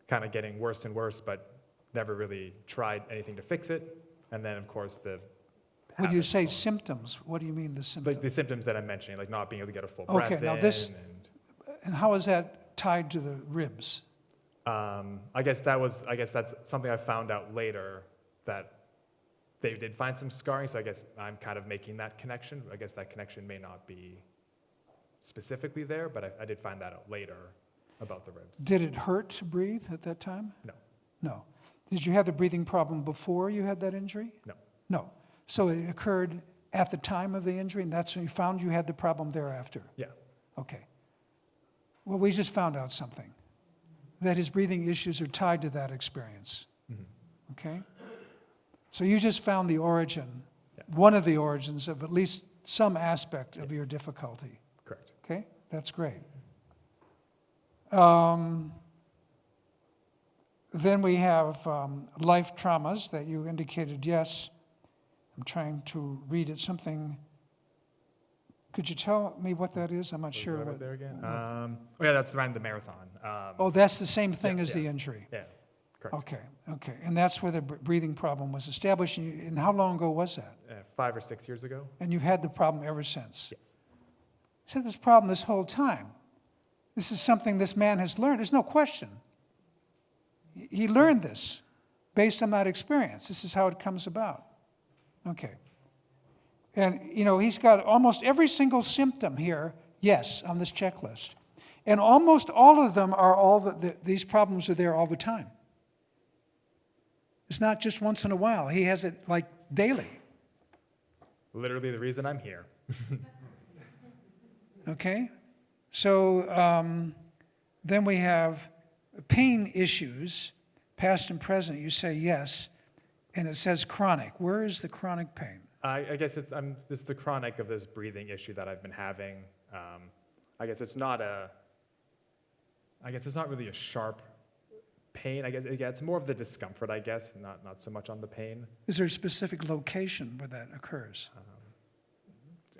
kind of getting worse and worse, but never really tried anything to fix it. And then, of course, When you say symptoms, what do you mean the symptoms? like the symptoms that I'm mentioning, like not being able to get a full breath Okay, now in. and how is that tied to the ribs? I guess that's something I found out later, that they did find some scarring, so I guess I'm kind of making that connection. I guess that connection may not be specifically there, but I did find that out later about the ribs. Did it hurt to breathe at that time? No. No. Did you have the breathing problem before you had that injury? No. No. So it occurred at the time of the injury, and that's when you found you had the problem thereafter? Yeah. Okay. Well, we just found out something, that his breathing issues are tied to that experience. Okay? So you just found the origin, one of the origins of at least some aspect of your difficulty. Correct. Okay? That's great. Then we have life traumas that you indicated, yes. I'm trying to read it, something Could you tell me what that is? I'm not Was sure. that What, up there again? Oh yeah, that's around the marathon. oh, that's the same thing Yeah, as yeah. the injury. Yeah, correct. Okay. And that's where the breathing problem was established. And how long ago was that? 5 or 6 years ago. And you've had the problem ever since? Yes. He's had this problem this whole time. This is something this man has learned. There's no question. He learned this based on that experience. This is how it comes about. Okay. And, he's got almost every single symptom here, yes, on this checklist. And almost all of them are these problems are there all the time. It's not just once in a while. He has it like daily. Literally the reason I'm here. Okay? So then we have pain issues, past and present. You say yes, and it says chronic. Where is the chronic pain? I guess this is the chronic of this breathing issue that I've been having. I guess it's not really a sharp pain. I guess it's more of the discomfort. I guess not so much on the pain. Is there a specific location where that occurs?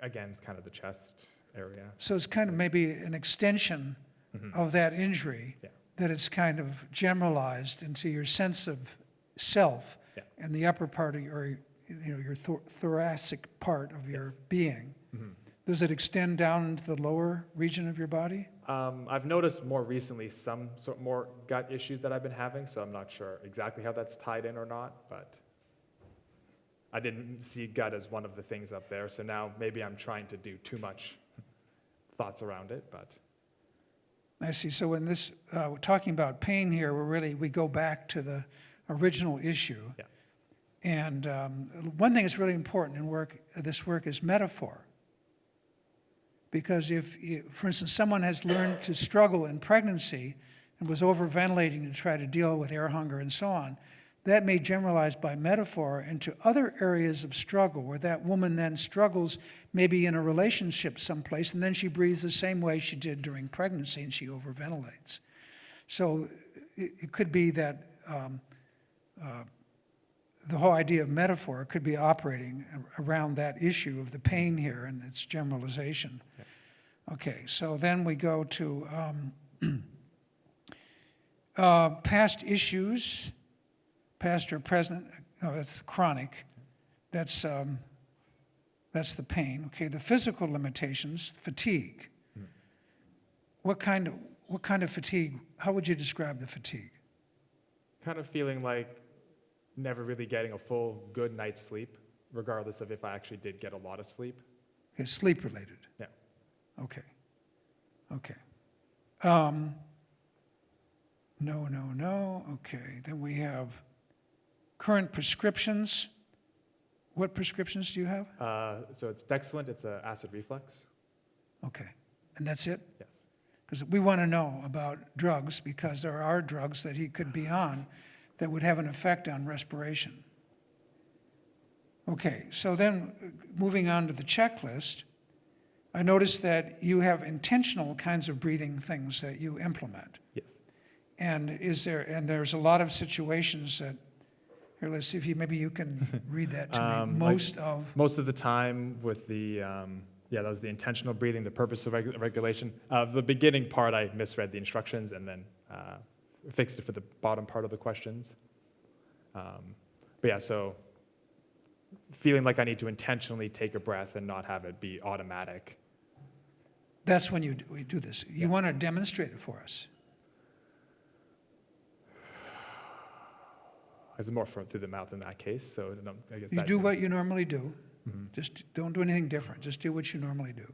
Again, it's kind of the chest area. So it's kind of maybe an extension of that injury, Yeah. that it's kind of generalized into your sense of self Yeah. and the upper part of your thoracic part of your Yes. being. Does it extend down into the lower region of your body? I've noticed more recently some more gut issues that I've been having, so I'm not sure exactly how that's tied in or not, but I didn't see gut as one of the things up there, so now maybe I'm trying to do too much thoughts around it, but I see. So in this, we're talking about pain here, we go back to the original issue. yeah. And one thing that's really important in this work is metaphor. Because for instance, someone has learned to struggle in pregnancy and was overventilating to try to deal with air hunger and so on, that may generalize by metaphor into other areas of struggle where that woman then struggles maybe in a relationship someplace, and then she breathes the same way she did during pregnancy and she overventilates. So it could be that the whole idea of metaphor could be operating around that issue of the pain here and its generalization. Yeah. Okay, so then we go to past issues, past or present. No, that's chronic. That's the pain. Okay, the physical limitations, fatigue. What kind of fatigue? How would you describe the fatigue? Kind of feeling like never really getting a full good night's sleep, regardless of if I actually did get a lot of sleep. Okay, sleep related. Yeah. Okay. No. Okay, then we have current prescriptions. What prescriptions do you have? So it's Dexlant, it's an acid reflux. Okay, and that's it? Yes. Because we want to know about drugs, because there are drugs that he could be on that would have an effect on respiration. Okay, so then moving on to the checklist, I noticed that you have intentional kinds of breathing things that you implement. Yes. And there's a lot of situations that, here, let's see if maybe you can read that to me. Most of the time with the, that was the intentional breathing, the purpose of regulation. The beginning part, I misread the instructions and then fixed it for the bottom part of the questions. So feeling like I need to intentionally take a breath and not have it be automatic. That's when we do this. You want to demonstrate it for us? It's more through the mouth in that case, so I guess You do what you normally do. Just don't do anything different. Just do what you normally do.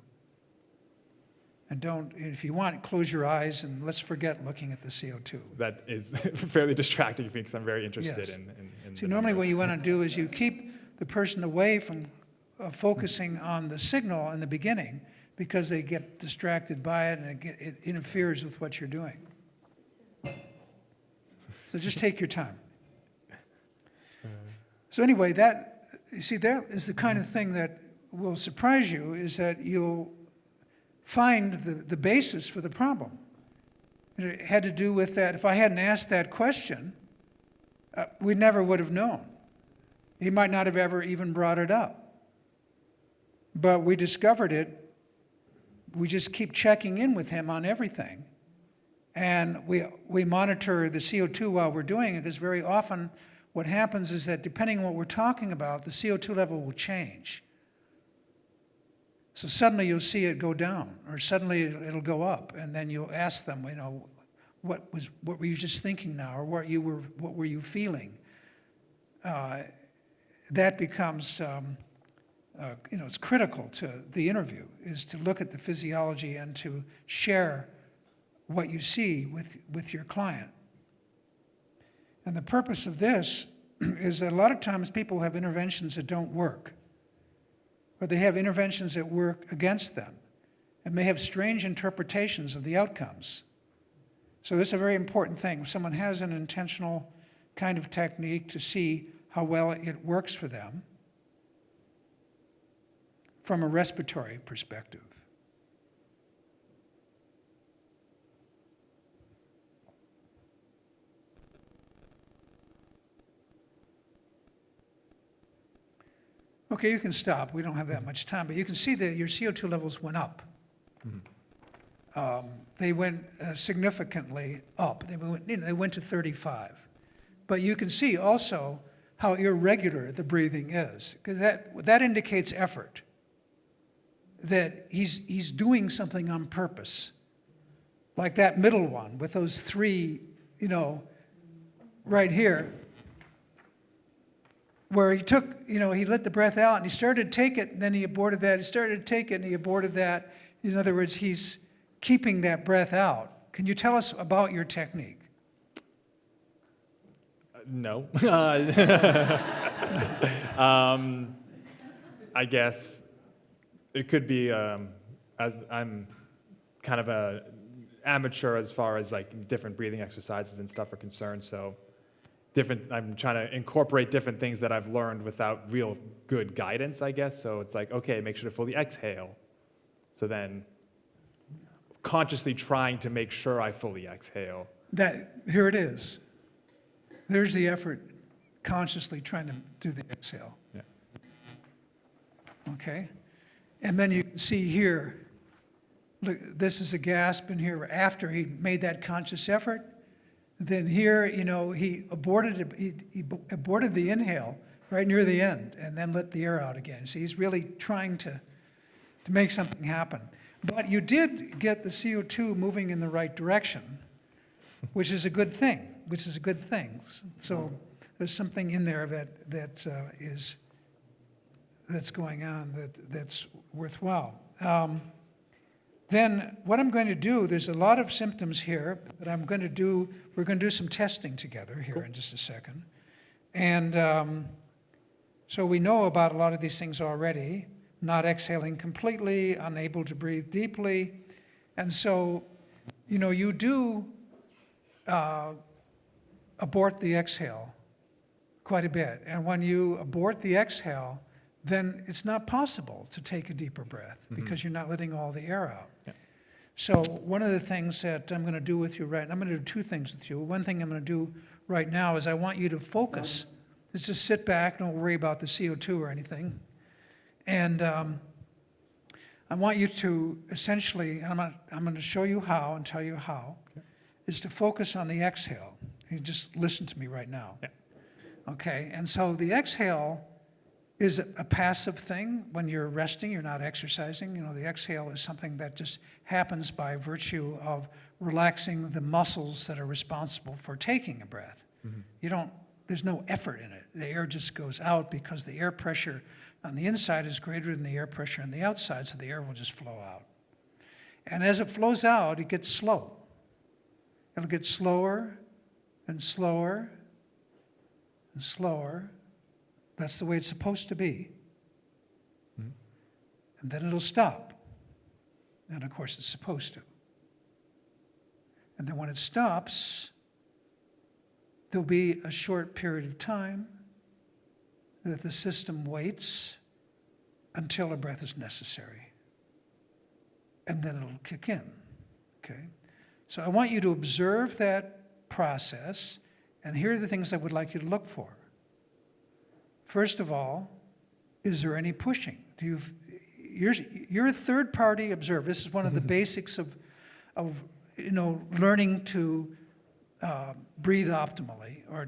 And if you want, close your eyes and let's forget looking at the CO2. That is fairly distracting for me because I'm very interested Yes. in See, the normally what numbers. you want to do is you keep the person away from focusing on the signal in the beginning, because they get distracted by it and it interferes with what you're doing. So just take your time. So anyway, that is the kind of thing that will surprise you, is that you'll find the basis for the problem. It had to do with that. If I hadn't asked that question, we never would have known. He might not have ever even brought it up. But we discovered it we just keep checking in with him on everything. And we monitor the CO2 while we're doing it, because very often what happens is that depending on what we're talking about, the CO2 level will change. So suddenly you'll see it go down, or suddenly it'll go up, and then you'll ask them, what were you just thinking now, or what were you feeling? That becomes, it's critical to the interview, is to look at the physiology and to share what you see with your client. And the purpose of this is that a lot of times people have interventions that don't work, or they have interventions that work against them, and may have strange interpretations of the outcomes. So this is a very important thing. If someone has an intentional kind of technique, to see how well it works for them from a respiratory perspective. Okay, you can stop. We don't have that much time, but you can see that your CO2 levels went up. They went significantly up. They went to 35. But you can see also how irregular the breathing is, because that indicates effort, that he's doing something on purpose. Like that middle one with those three, right here, where he took, he let the breath out and he started to take it, and then he aborted that. He started to take it and he aborted that. In other words, he's keeping that breath out. Can you tell us about your technique? No. I guess it could be, as I'm kind of a amateur as far as like different breathing exercises and stuff are concerned, so I'm trying to incorporate different things that I've learned without real good guidance, I guess. So it's like, okay, make sure to fully exhale. So then consciously trying to make sure I fully exhale. Here it is. There's the effort, consciously trying to do the exhale. Yeah. Okay? And then you can see here, look, this is a gasp in here after he made that conscious effort. Then here, he aborted the inhale right near the end and then let the air out again. So he's really trying to make something happen. But you did get the CO2 moving in the right direction, which is a good thing. So there's something in there that's going on that's worthwhile. Then what I'm going to do, there's a lot of symptoms here that we're going to do some testing together here in just a second. And so we know about a lot of these things already: not exhaling completely, unable to breathe deeply. And so, you do abort the exhale quite a bit. And when you abort the exhale, then it's not possible to take a deeper breath because you're not letting all the air out. Yeah. So one of the things that I'm going to do with you I'm going to do two things with you. One thing I'm going to do right now is I want you to focus. Is just sit back, don't worry about the CO2 or anything. And I want you to essentially, and I'm going to show you how and tell you how, is to focus on the exhale. You just listen to me right now. Yeah. Okay, and so the exhale is a passive thing. When you're resting, you're not exercising. The exhale is something that just happens by virtue of relaxing the muscles that are responsible for taking a breath. There's no effort in it. The air just goes out because the air pressure on the inside is greater than the air pressure on the outside, so the air will just flow out. And as it flows out, it gets slow. It'll get slower and slower and slower. That's the way it's supposed to be. And then it'll stop. And of course, it's supposed to. And then when it stops, there'll be a short period of time that the system waits until a breath is necessary. And then it'll kick in. Okay? So I want you to observe that process, and here are the things I would like you to look for. First of all, is there any pushing? you're a third-party observer. This is one of the basics of learning to breathe optimally, or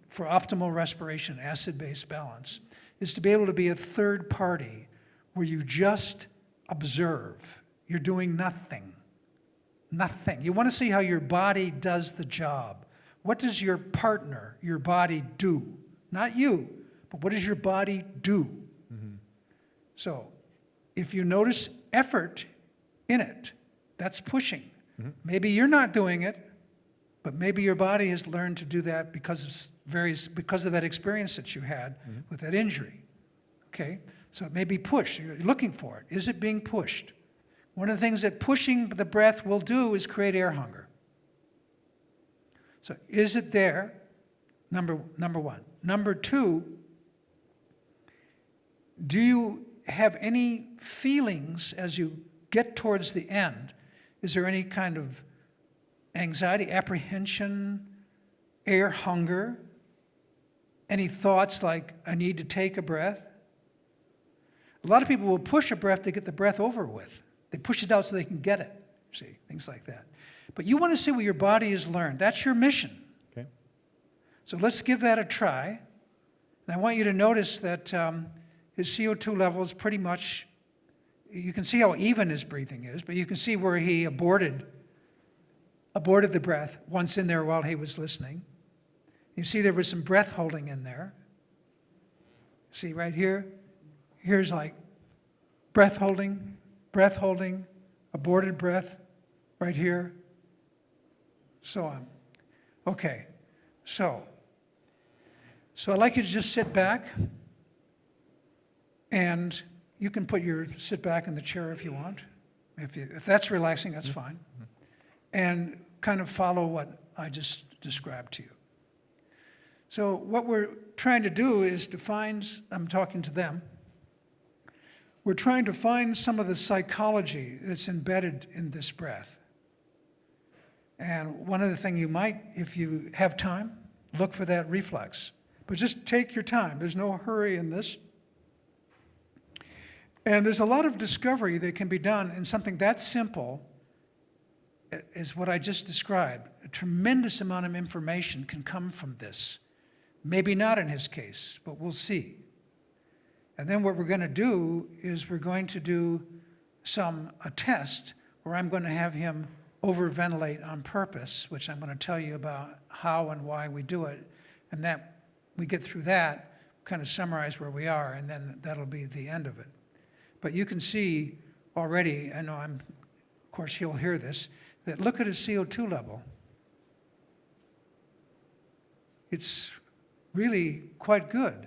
for optimal respiration, acid-base balance, is to be able to be a third party where you just observe. You're doing nothing. Nothing. You want to see how your body does the job. What does your partner, your body, do? Not you, but what does your body do? So, if you notice effort in it, that's pushing. Maybe you're not doing it, but maybe your body has learned to do that because of that experience that you had with that injury. Okay? So it may be pushed. You're looking for it. Is it being pushed? One of the things that pushing the breath will do is create air hunger. So is it there? Number one. Number two, do you have any feelings as you get towards the end? Is there any kind of anxiety, apprehension, air hunger? Any thoughts like, I need to take a breath? A lot of people will push a breath to get the breath over with. They push it out so they can get it, see, things like that. But you want to see what your body has learned. That's your mission. Okay. So let's give that a try. And I want you to notice that his CO2 level is pretty much, you can see how even his breathing is, but you can see where he aborted the breath once in there while he was listening. You see there was some breath holding in there. See right here? Here's like breath holding, aborted breath, right here, so on. Okay, so I'd like you to just sit back, and you can sit back in the chair if you want. If that's relaxing, that's fine. And kind of follow what I just described to you. So what we're trying to do is to find, I'm talking to them, we're trying to find some of the psychology that's embedded in this breath. And one other thing you might, if you have time, look for that reflex. But just take your time. There's no hurry in this. And there's a lot of discovery that can be done in something that simple as what I just described. A tremendous amount of information can come from this. Maybe not in his case, but we'll see. And then what we're going to do is we're going to do a test where I'm going to have him overventilate on purpose, which I'm going to tell you about how and why we do it. And that we get through that, kind of summarize where we are, and then that'll be the end of it. But you can see already, I know of course he'll hear this, that look at his CO2 level. It's really quite good.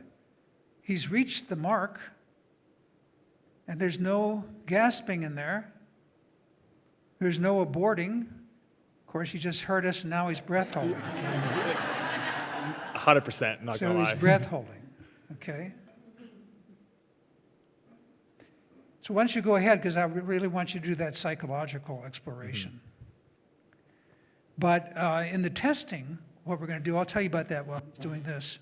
He's reached the mark, and there's no gasping in there. There's no aborting. Of course, he just heard us, and now he's breath holding. 100%, not So gonna lie. he's breath holding, okay? So why don't you go ahead, because I really want you to do that psychological exploration. But in the testing, what we're going to do, I'll tell you about that while I'm doing this.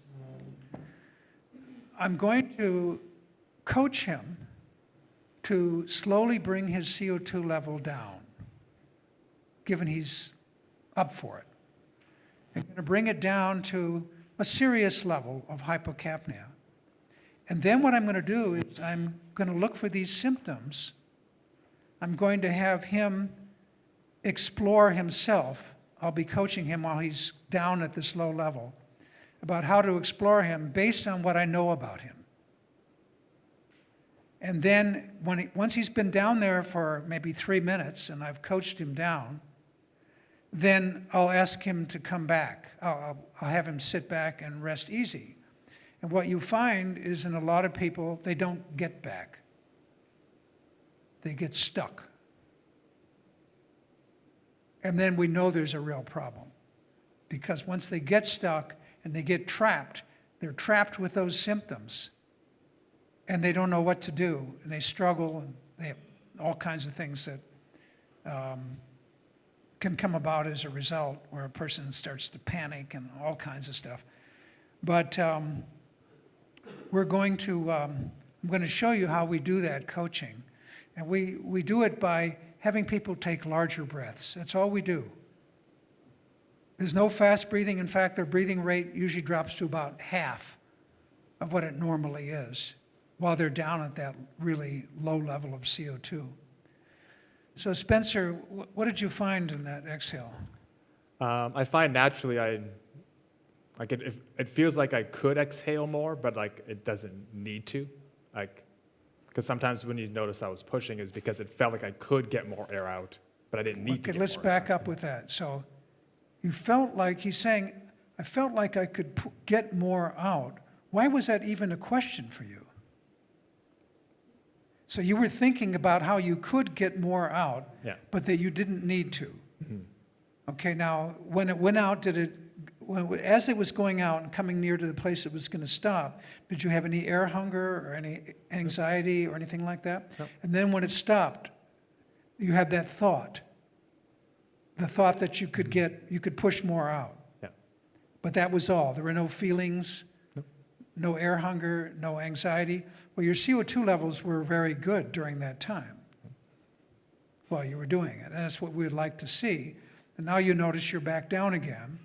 I'm going to coach him to slowly bring his CO2 level down, given he's up for it. I'm going to bring it down to a serious level of hypocapnia. And then what I'm going to do is I'm going to look for these symptoms. I'm going to have him explore himself. I'll be coaching him while he's down at this low level about how to explore him based on what I know about him. And then once he's been down there for maybe 3 minutes and I've coached him down, then I'll ask him to come back. I'll have him sit back and rest easy. And what you find is in a lot of people, they don't get back. They get stuck. And then we know there's a real problem. Because once they get stuck and they get trapped, they're trapped with those symptoms. And they don't know what to do. And they struggle, and they have all kinds of things that can come about as a result, where a person starts to panic and all kinds of stuff. But we're going to, I'm going to show you how we do that coaching. And we do it by having people take larger breaths. That's all we do. There's no fast breathing. In fact, their breathing rate usually drops to about half of what it normally is while they're down at that really low level of CO2. So Spencer, what did you find in that exhale? I find naturally it feels like I could exhale more, but like it doesn't need to. Like, because sometimes when you notice I was pushing is because it felt like I could get more air out, but I didn't need to Okay, get let's more air back out. up with that. So you felt like, he's saying, I felt like I could get more out. Why was that even a question for you? So you were thinking about how you could get more out, Yeah. but that you didn't need to. Okay, now when it went out, as it was going out and coming near to the place it was going to stop, did you have any air hunger or any anxiety or anything like that? No. And then when it stopped, you had that thought, the thought that you could push more out. Yeah. But that was all. There were no feelings, no air hunger, no anxiety. Well, your CO2 levels were very good during that time while you were doing it. And that's what we'd like to see. And now you notice you're back down again.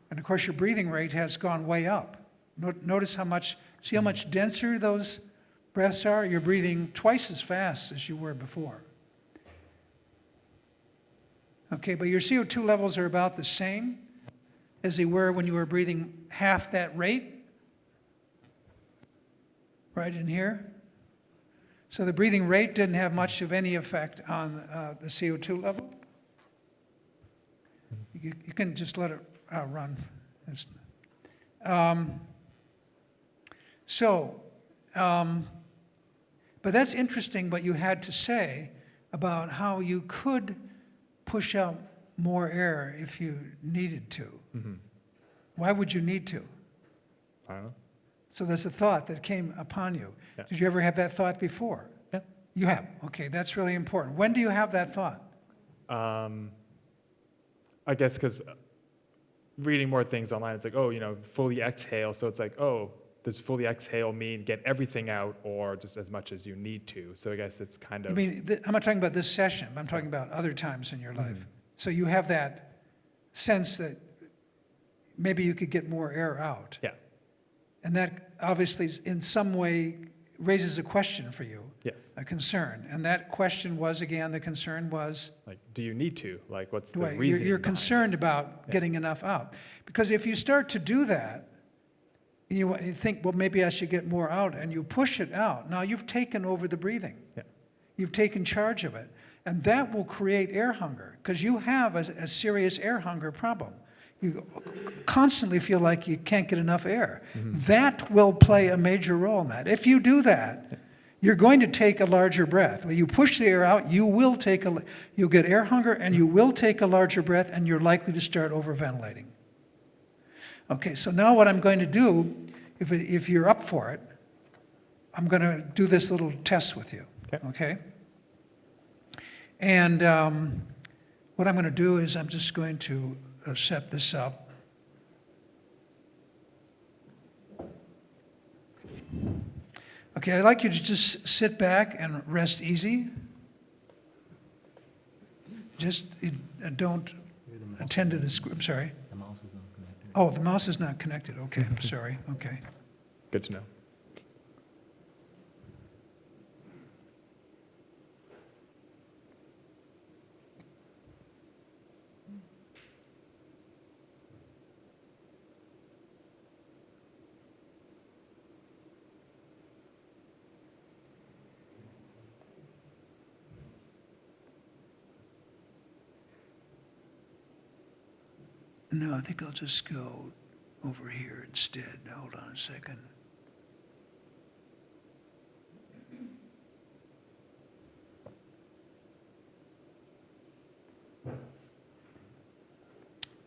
And of course, your breathing rate has gone way up. Notice how much denser those breaths are? You're breathing twice as fast as you were before. Okay, but your CO2 levels are about the same as they were when you were breathing half that rate. Right in here. So the breathing rate didn't have much of any effect on the CO2 level. You can just let it run. But that's interesting what you had to say about how you could push out more air if you needed to. Mm-hmm. Why would you need to? I don't know. So there's a thought that came upon you. Yeah. Did you ever have that thought before? Yeah. You have. Okay, that's really important. When do you have that thought? I guess because reading more things online, it's like, oh, fully exhale. So it's like, oh, does fully exhale mean get everything out or just as much as you need to? So I guess it's kind of. I mean, I'm not talking about this session. I'm talking about other times in your life. So you have that sense that maybe you could get more air out. Yeah. And that obviously in some way raises a question for you, Yes. a concern. And that question was, again, the concern was, Like, do you need to? Like, what's the right, reason? you're behind concerned about getting enough out. Because if you start to do that, you think, well, maybe I should get more out, and you push it out. Now you've taken over the breathing. Yeah. You've taken charge of it. And that will create air hunger, because you have a serious air hunger problem. You constantly feel like you can't get enough air. That will play a major role in that. If you do that, you're going to take a larger breath. When you push the air out, you'll get air hunger, and you will take a larger breath, and you're likely to start overventilating. Okay, so now what I'm going to do, if you're up for it, I'm going to do this little test with you. Okay? And what I'm going to do is I'm just going to set this up. Okay, I'd like you to just sit back and rest easy. Just don't attend to this. I'm sorry. The mouse is not connected. Oh, the mouse is not connected. Okay, I'm sorry. Okay. Good to know. No, I think I'll just go over here instead. Hold on a second.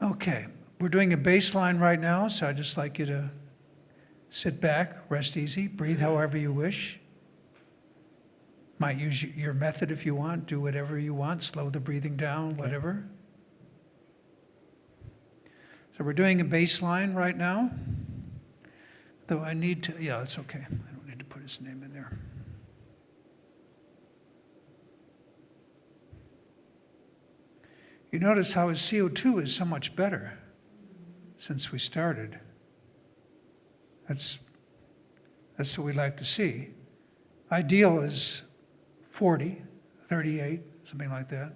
Okay, we're doing a baseline right now, so I'd just like you to sit back, rest easy, breathe however you wish. Might use your method if you want, do whatever you want, slow the breathing down, whatever. So we're doing a baseline right now. Though I need to, yeah, it's okay. I don't need to put his name in there. You notice how his CO2 is so much better since we started. That's what we like to see. Ideal is 40, 38, something like that.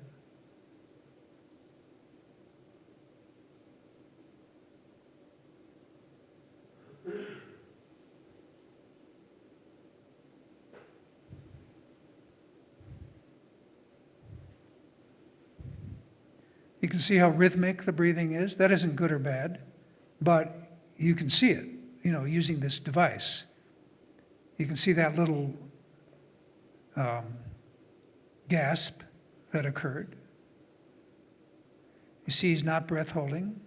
You can see how rhythmic the breathing is. That isn't good or bad, but you can see it, using this device. You can see that little gasp that occurred. You see he's not breath holding.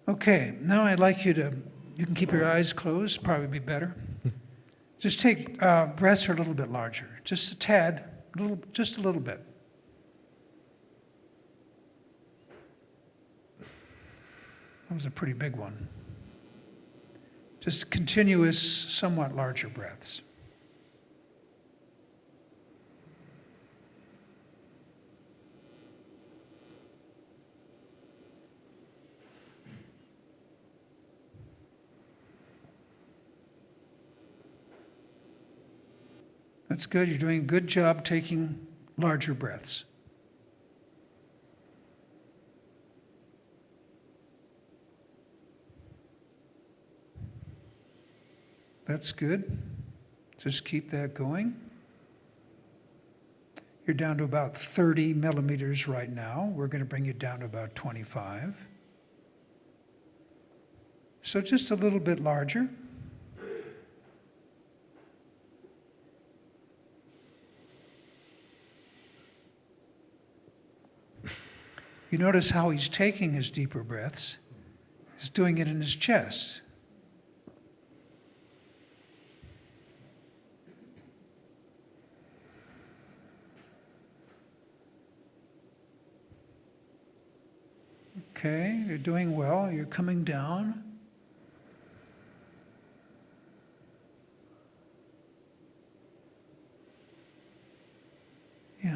Okay, now I'd like you can keep your eyes closed, probably be better. Just take breaths are a little bit larger, just a tad, just a little bit. That was a pretty big one. Just continuous, somewhat larger breaths. That's good. You're doing a good job taking larger breaths. That's good. Just keep that going. You're down to about 30 millimeters right now. We're going to bring you down to about 25. So just a little bit larger. You notice how he's taking his deeper breaths. He's doing it in his chest. Okay, you're doing well. You're coming down.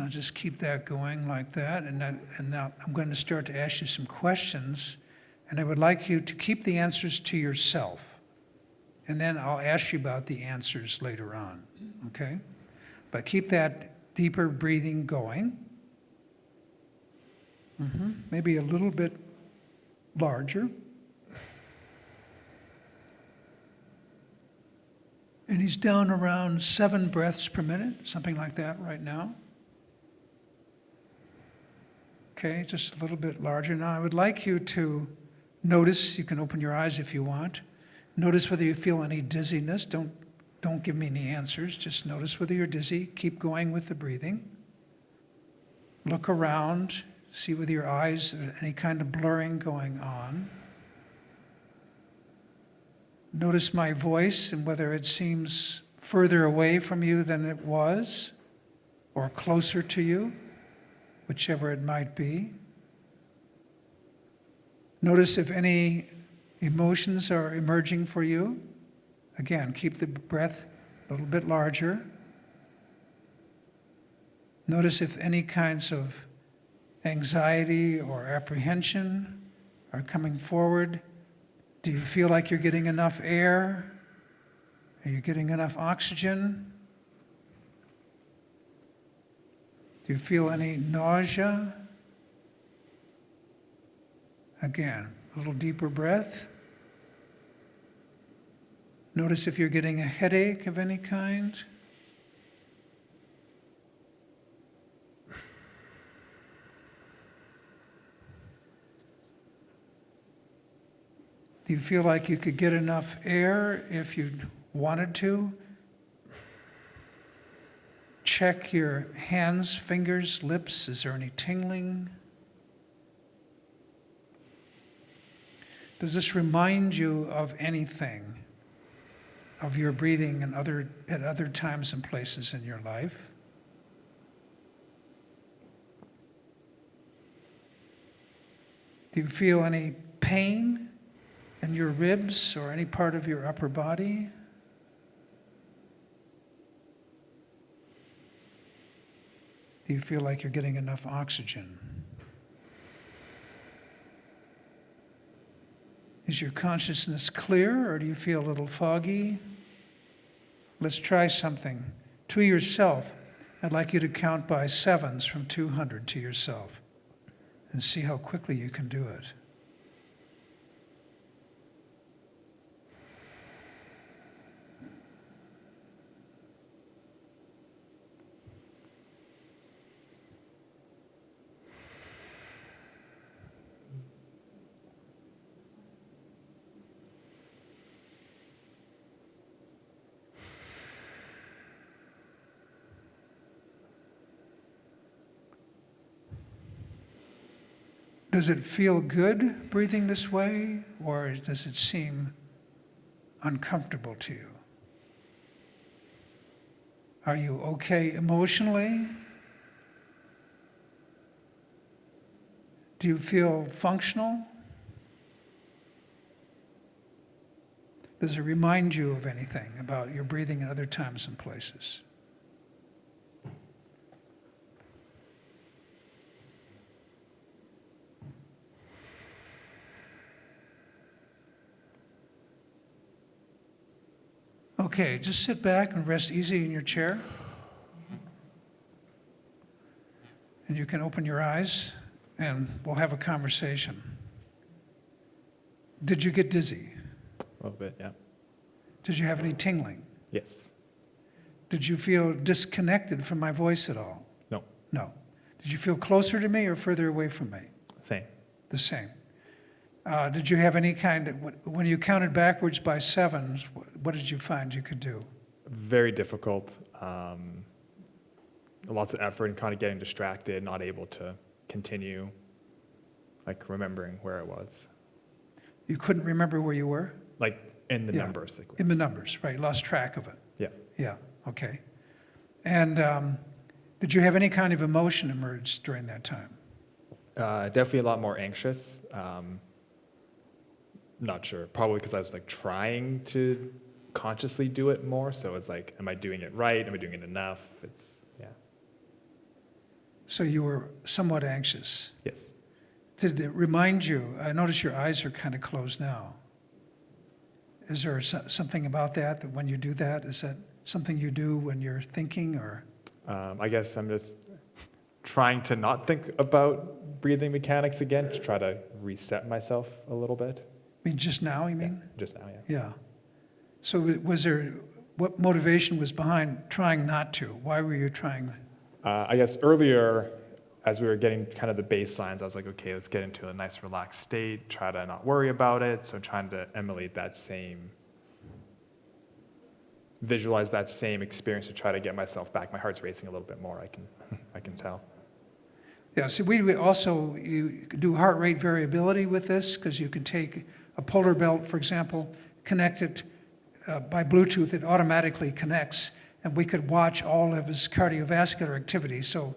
Just keep that going like that. And now I'm going to start to ask you some questions. And I would like you to keep the answers to yourself. And then I'll ask you about the answers later on. Okay? But keep that deeper breathing going. Maybe a little bit larger. And he's down around 7 breaths per minute, something like that right now. Okay, just a little bit larger. Now I would like you to notice, you can open your eyes if you want, notice whether you feel any dizziness. Don't give me any answers, just notice whether you're dizzy. Keep going with the breathing. Look around, see with your eyes any kind of blurring going on. Notice my voice and whether it seems further away from you than it was, or closer to you, whichever it might be. Notice if any emotions are emerging for you. Again, keep the breath a little bit larger. Notice if any kinds of anxiety or apprehension are coming forward. Do you feel like you're getting enough air? Are you getting enough oxygen? Do you feel any nausea? Again, a little deeper breath. Notice if you're getting a headache of any kind. Do you feel like you could get enough air if you wanted to? Check your hands, fingers, lips. Is there any tingling? Does this remind you of anything of your breathing and at other times and places in your life. Do you feel any pain in your ribs or any part of your upper body? Do you feel like you're getting enough oxygen? Is your consciousness clear, or do you feel a little foggy? Let's try something. To yourself, I'd like you to count by sevens from 200 to yourself and see how quickly you can do it. Does it feel good breathing this way, or does it seem uncomfortable to you? Are you okay emotionally? Do you feel functional? Does it remind you of anything about your breathing at other times and places? Okay, just sit back and rest easy in your chair. And you can open your eyes and we'll have a conversation. Did you get dizzy? A little bit, yeah. Did you have any tingling? Yes. Did you feel disconnected from my voice at all? No. No. Did you feel closer to me or further away from me? Same. The same. Did you have any kind of, when you counted backwards by sevens, what did you find you could do? Very difficult. Lots of effort and kind of getting distracted, not able to continue, like remembering where I was. You couldn't remember where you were? Like in the Yeah. number sequence. In the numbers, right, lost track of it. Yeah. Yeah, okay. And did you have any kind of emotion emerge during that time? Definitely a lot more anxious. Not sure. Probably because I was like trying to consciously do it more. So it's like, am I doing it right? Am I doing it enough? It's, yeah. So you were somewhat anxious. Yes. Did it remind you, I notice your eyes are kind of closed now. Is there something about that when you do that? Is that something you do when you're thinking, or? I guess I'm just trying to not think about breathing mechanics again, to try to reset myself a little bit. I mean, just now, you mean? Yeah, just now, yeah. Yeah. So was there, what motivation was behind trying not to? Why were you trying? I guess earlier, as we were getting kind of the baselines, I was like, okay, let's get into a nice relaxed state, try to not worry about it. So trying to emulate that same, visualize that same experience to try to get myself back. My heart's racing a little bit more, I can tell. Yeah, so we also, you could do heart rate variability with this, because you could take a polar belt, for example, connect it by Bluetooth, it automatically connects, and we could watch all of his cardiovascular activity. So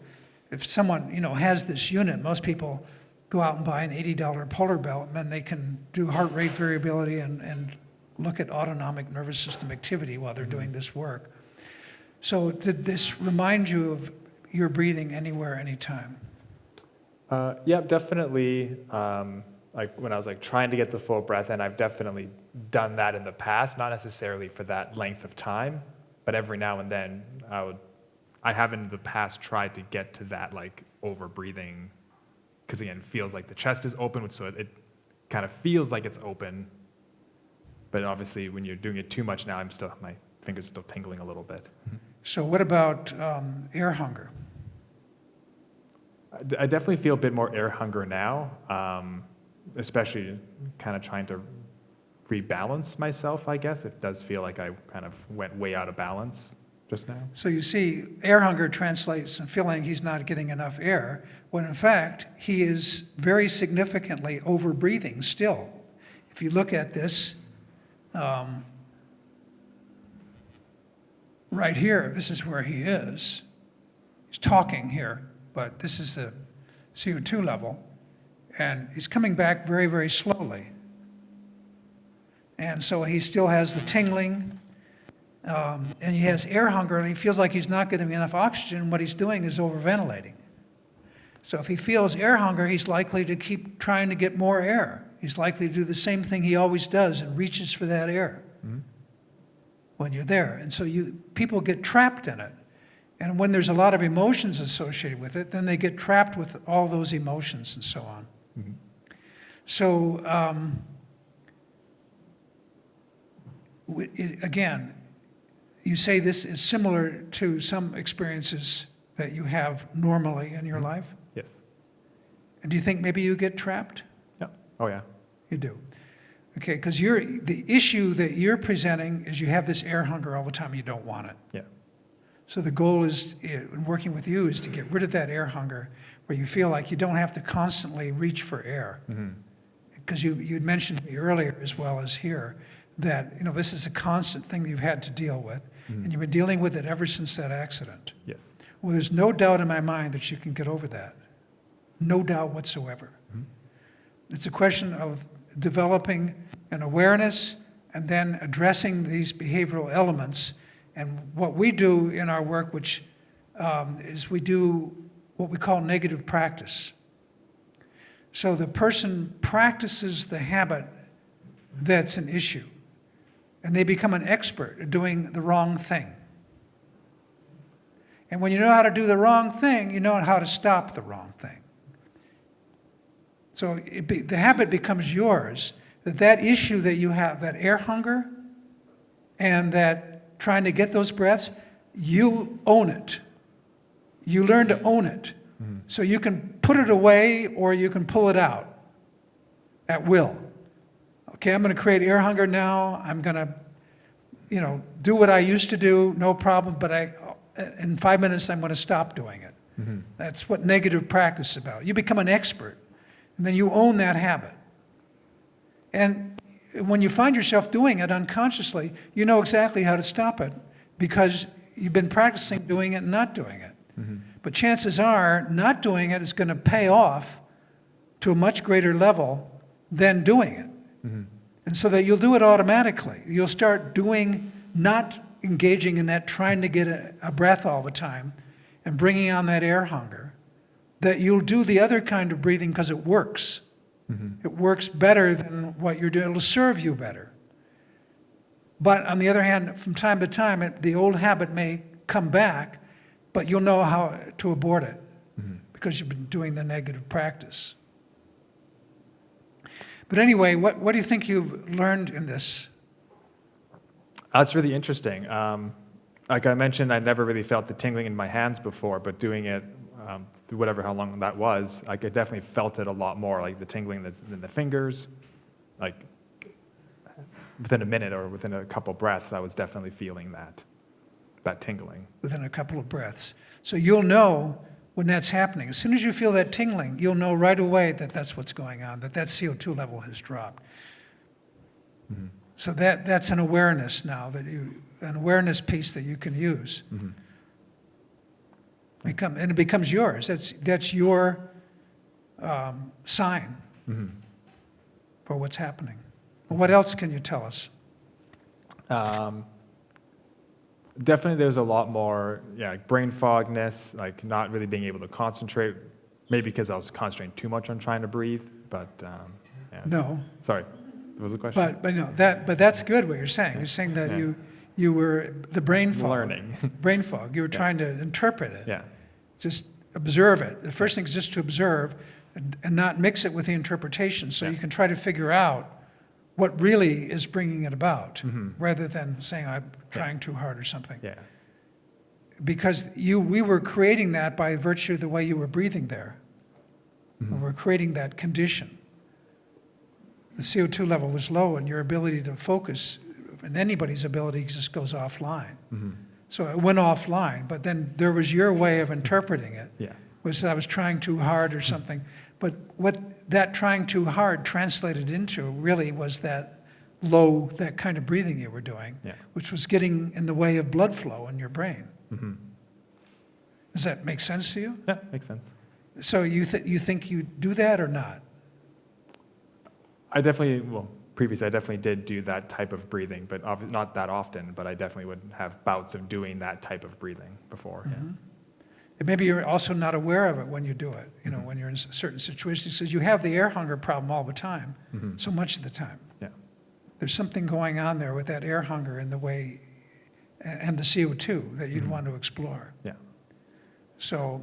if someone, has this unit, most people go out and buy an $80 polar belt, and then they can do heart rate variability and look at autonomic nervous system activity while they're doing this work. So did this remind you of your breathing anywhere, anytime? Yeah, definitely. Like when I was like trying to get the full breath in, I've definitely done that in the past, not necessarily for that length of time, but every now and then I have in the past tried to get to that like over breathing, because again, it feels like the chest is open, so it kind of feels like it's open, but obviously when you're doing it too much now, my fingers are still tingling a little bit. So what about air hunger? I definitely feel a bit more air hunger now, especially kind of trying to rebalance myself, I guess. It does feel like I kind of went way out of balance just now. So you see, air hunger translates and feeling he's not getting enough air, when in fact, he is very significantly over-breathing still. If you look at this, right here, this is where he is. He's talking here, but this is the CO2 level. And he's coming back very, very slowly. And so he still has the tingling, and he has air hunger, and he feels like he's not getting enough oxygen. What he's doing is overventilating. So if he feels air hunger, he's likely to keep trying to get more air. He's likely to do the same thing he always does and reaches for that air when you're there. And so people get trapped in it. And when there's a lot of emotions associated with it, then they get trapped with all those emotions and so on. So, again, you say this is similar to some experiences that you have normally in your life? Yes. And do you think maybe you get trapped? Yeah. Oh, yeah. You do. Okay, because the issue that you're presenting is you have this air hunger all the time, you don't want it. Yeah. So the goal is, in working with you, is to get rid of that air hunger where you feel like you don't have to constantly reach for air. Because you'd mentioned to me earlier, as well as here, that this is a constant thing that you've had to deal with, and you've been dealing with it ever since that accident. Yes. Well, there's no doubt in my mind that you can get over that. No doubt whatsoever. It's a question of developing an awareness and then addressing these behavioral elements. And what we do in our work, which is we do what we call negative practice. So the person practices the habit that's an issue, and they become an expert at doing the wrong thing. And when you know how to do the wrong thing, you know how to stop the wrong thing. So the habit becomes yours, that issue that you have, that air hunger, and that trying to get those breaths, you own it. You learn to own it. So you can put it away or you can pull it out at will. Okay, I'm going to create air hunger now. I'm going to, do what I used to do, no problem, but in 5 minutes I'm going to stop doing it. That's what negative practice is about. You become an expert, and then you own that habit. And when you find yourself doing it unconsciously, you know exactly how to stop it because you've been practicing doing it and not doing it. But chances are not doing it is going to pay off to a much greater level than doing it. And so that you'll do it automatically. You'll start not engaging in that trying to get a breath all the time and bringing on that air hunger, that you'll do the other kind of breathing because it works. It works better than what you're doing. It'll serve you better. But on the other hand, from time to time, the old habit may come back, but you'll know how to abort it because you've been doing the negative practice. But anyway, what do you think you've learned in this? That's really interesting. Like I mentioned, I never really felt the tingling in my hands before, but doing it through how long that was, I definitely felt it a lot more, like the tingling that's in the fingers. Like within a minute or within a couple breaths, I was definitely feeling that tingling. Within a couple of breaths. So you'll know when that's happening. As soon as you feel that tingling, you'll know right away that that's what's going on, that CO2 level has dropped. So that's an awareness now, an awareness piece that you can use. And it becomes yours. That's your sign for what's happening. What else can you tell us? Definitely there's a lot more brain fogness, like not really being able to concentrate, maybe because I was concentrating too much on trying to breathe, but No. Sorry, what was the question? But that's good what you're saying. You're saying that you were the brain fog. Learning. Brain fog. You were trying to interpret it. Yeah. Just observe it. The first thing is just to observe and not mix it with the interpretation so you can try to figure out what really is bringing it about rather than saying I'm trying too hard or something. Yeah. Because we were creating that by virtue of the way you were breathing there. We were creating that condition. The CO2 level was low and your ability to focus, and anybody's ability just goes offline. So it went offline, but then there was your way of interpreting it. Yeah. Was that I was trying too hard or something. But what that trying too hard translated into really was that low, that kind of breathing you were doing, Yeah. which was getting in the way of blood flow in your brain. Mm-hmm. Does that make sense to you? Yeah, makes sense. So you think you do that or not? Previously I definitely did do that type of breathing, but not that often, but I definitely would have bouts of doing that type of breathing before. Yeah. And maybe you're also not aware of it when you do it, when you're in certain situations, because you have the air hunger problem all the time, so much of the time. Yeah. There's something going on there with that air hunger in the way, and the CO2 that you'd want to explore. Yeah. So,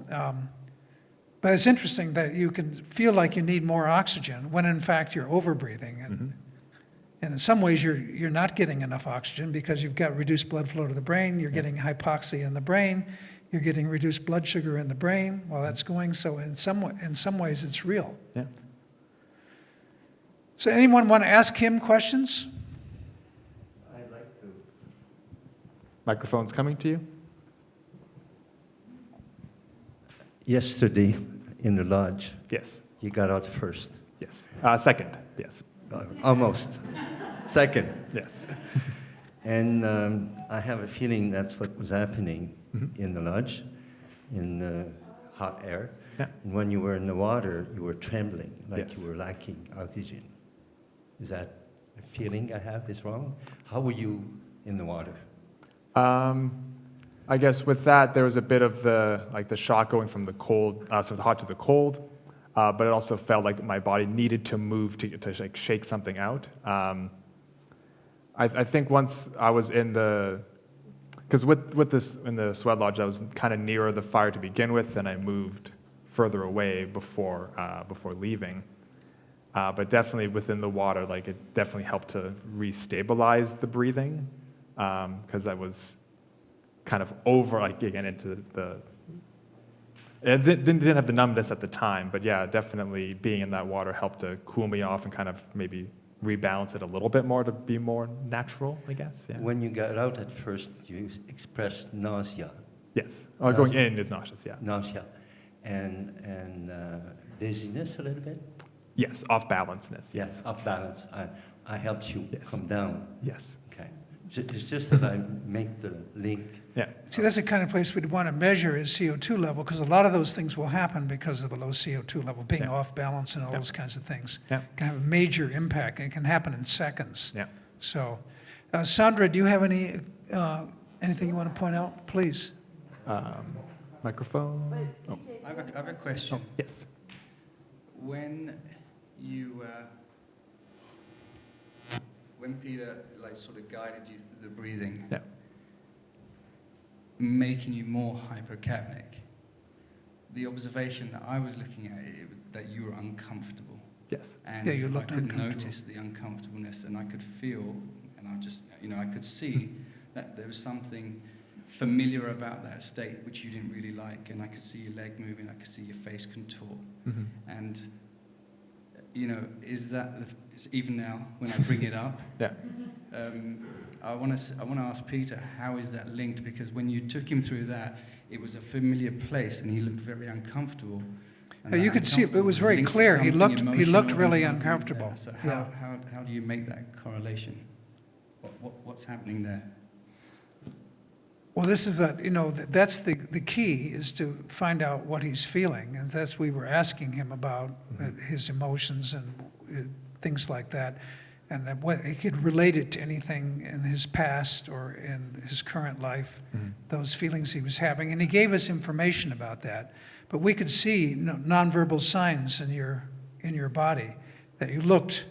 but it's interesting that you can feel like you need more oxygen when in fact you're overbreathing. And in some ways you're not getting enough oxygen because you've got reduced blood flow to the brain, you're getting hypoxia in the brain, you're getting reduced blood sugar in the brain while that's going. So in some ways it's real. Yeah. So anyone want to ask him questions? I'd like to. Microphone's coming to you. Yesterday in the lodge, Yes. you got out first. Yes. Second. Yes. Almost. Second. Yes. And I have a feeling that's what was happening in the lodge, in the hot air. Yeah. And when you were in the water, you were trembling, like Yes. you were lacking oxygen. Is that a feeling I have is wrong? How were you in the water? I guess with that, there was a bit of the shock going from the cold, so the hot to the cold, but it also felt like my body needed to move to like shake something out. I think once I was because with this in the sweat lodge, I was kind of nearer the fire to begin with, and I moved further away before leaving. But definitely within the water, like it definitely helped to restabilize the breathing, because I was kind of over, like again into the. It didn't have the numbness at the time, but yeah, definitely being in that water helped to cool me off and kind of maybe rebalance it a little bit more to be more natural, I guess. Yeah. When you got out at first, you expressed nausea. Yes. Going in is nauseous. Yeah. Nausea. And dizziness a little bit? Yes. Off balanceness. Yes, off balance. I helped you Yes. come down. Yes. Okay. It's just that I make the link. Yeah. See, that's the kind of place we'd want to measure his CO2 level, because a lot of those things will happen because of a low CO2 level, being Yeah. off balance and all Yeah. those kinds of things. Yeah. Can have a major impact, and it can happen in seconds. Yeah. So, Sandra, do you have anything you want to point out? Please. Microphone. Oh, I have a question. yes. When you, when Peter sort of guided you through the breathing, Yeah. making you more hypocapnic, the observation that I was looking at, that you were uncomfortable. Yes. And Yeah, you I looked could uncomfortable. notice the uncomfortableness, and I could feel, and I just, I could see that there was something familiar about that state which you didn't really like, and I could see your leg moving, I could see your face contort, Mm-hmm. and is that even now when I bring it up? Yeah. I want to ask Peter, how is that linked? Because when you took him through that, it was a familiar place, and he looked very uncomfortable. And You that could see it. It was very linked to clear. He something looked emotional really and something uncomfortable. there. So Yeah. how do you make that correlation? What's happening there? Well, this is that's the key, is to find out what he's feeling. And that's we were asking him about his emotions and things like that. And that what he could relate it to anything in his past or in his current life, those feelings he was having. And he gave us information about that. But we could see nonverbal signs in your body that you looked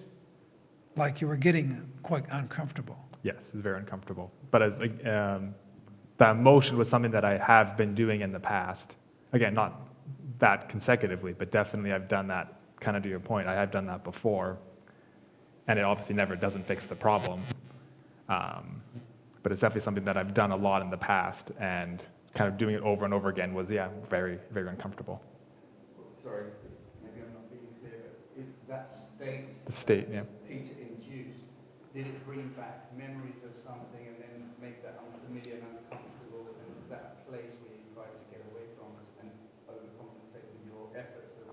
like you were getting quite uncomfortable. Yes, it's very uncomfortable. But as that emotion was something that I have been doing in the past. Again, not that consecutively, but definitely I've done that, kind of to your point, I have done that before. And it obviously doesn't fix the problem. But it's definitely something that I've done a lot in the past, and kind of doing it over and over again was, very, very uncomfortable. Sorry, maybe I'm not being clear, but if that state The state, yeah. Peter induced, did it bring back memories of something and then make that unfamiliar and uncomfortable? And is that a place where you try to get away from and overcompensate with your efforts of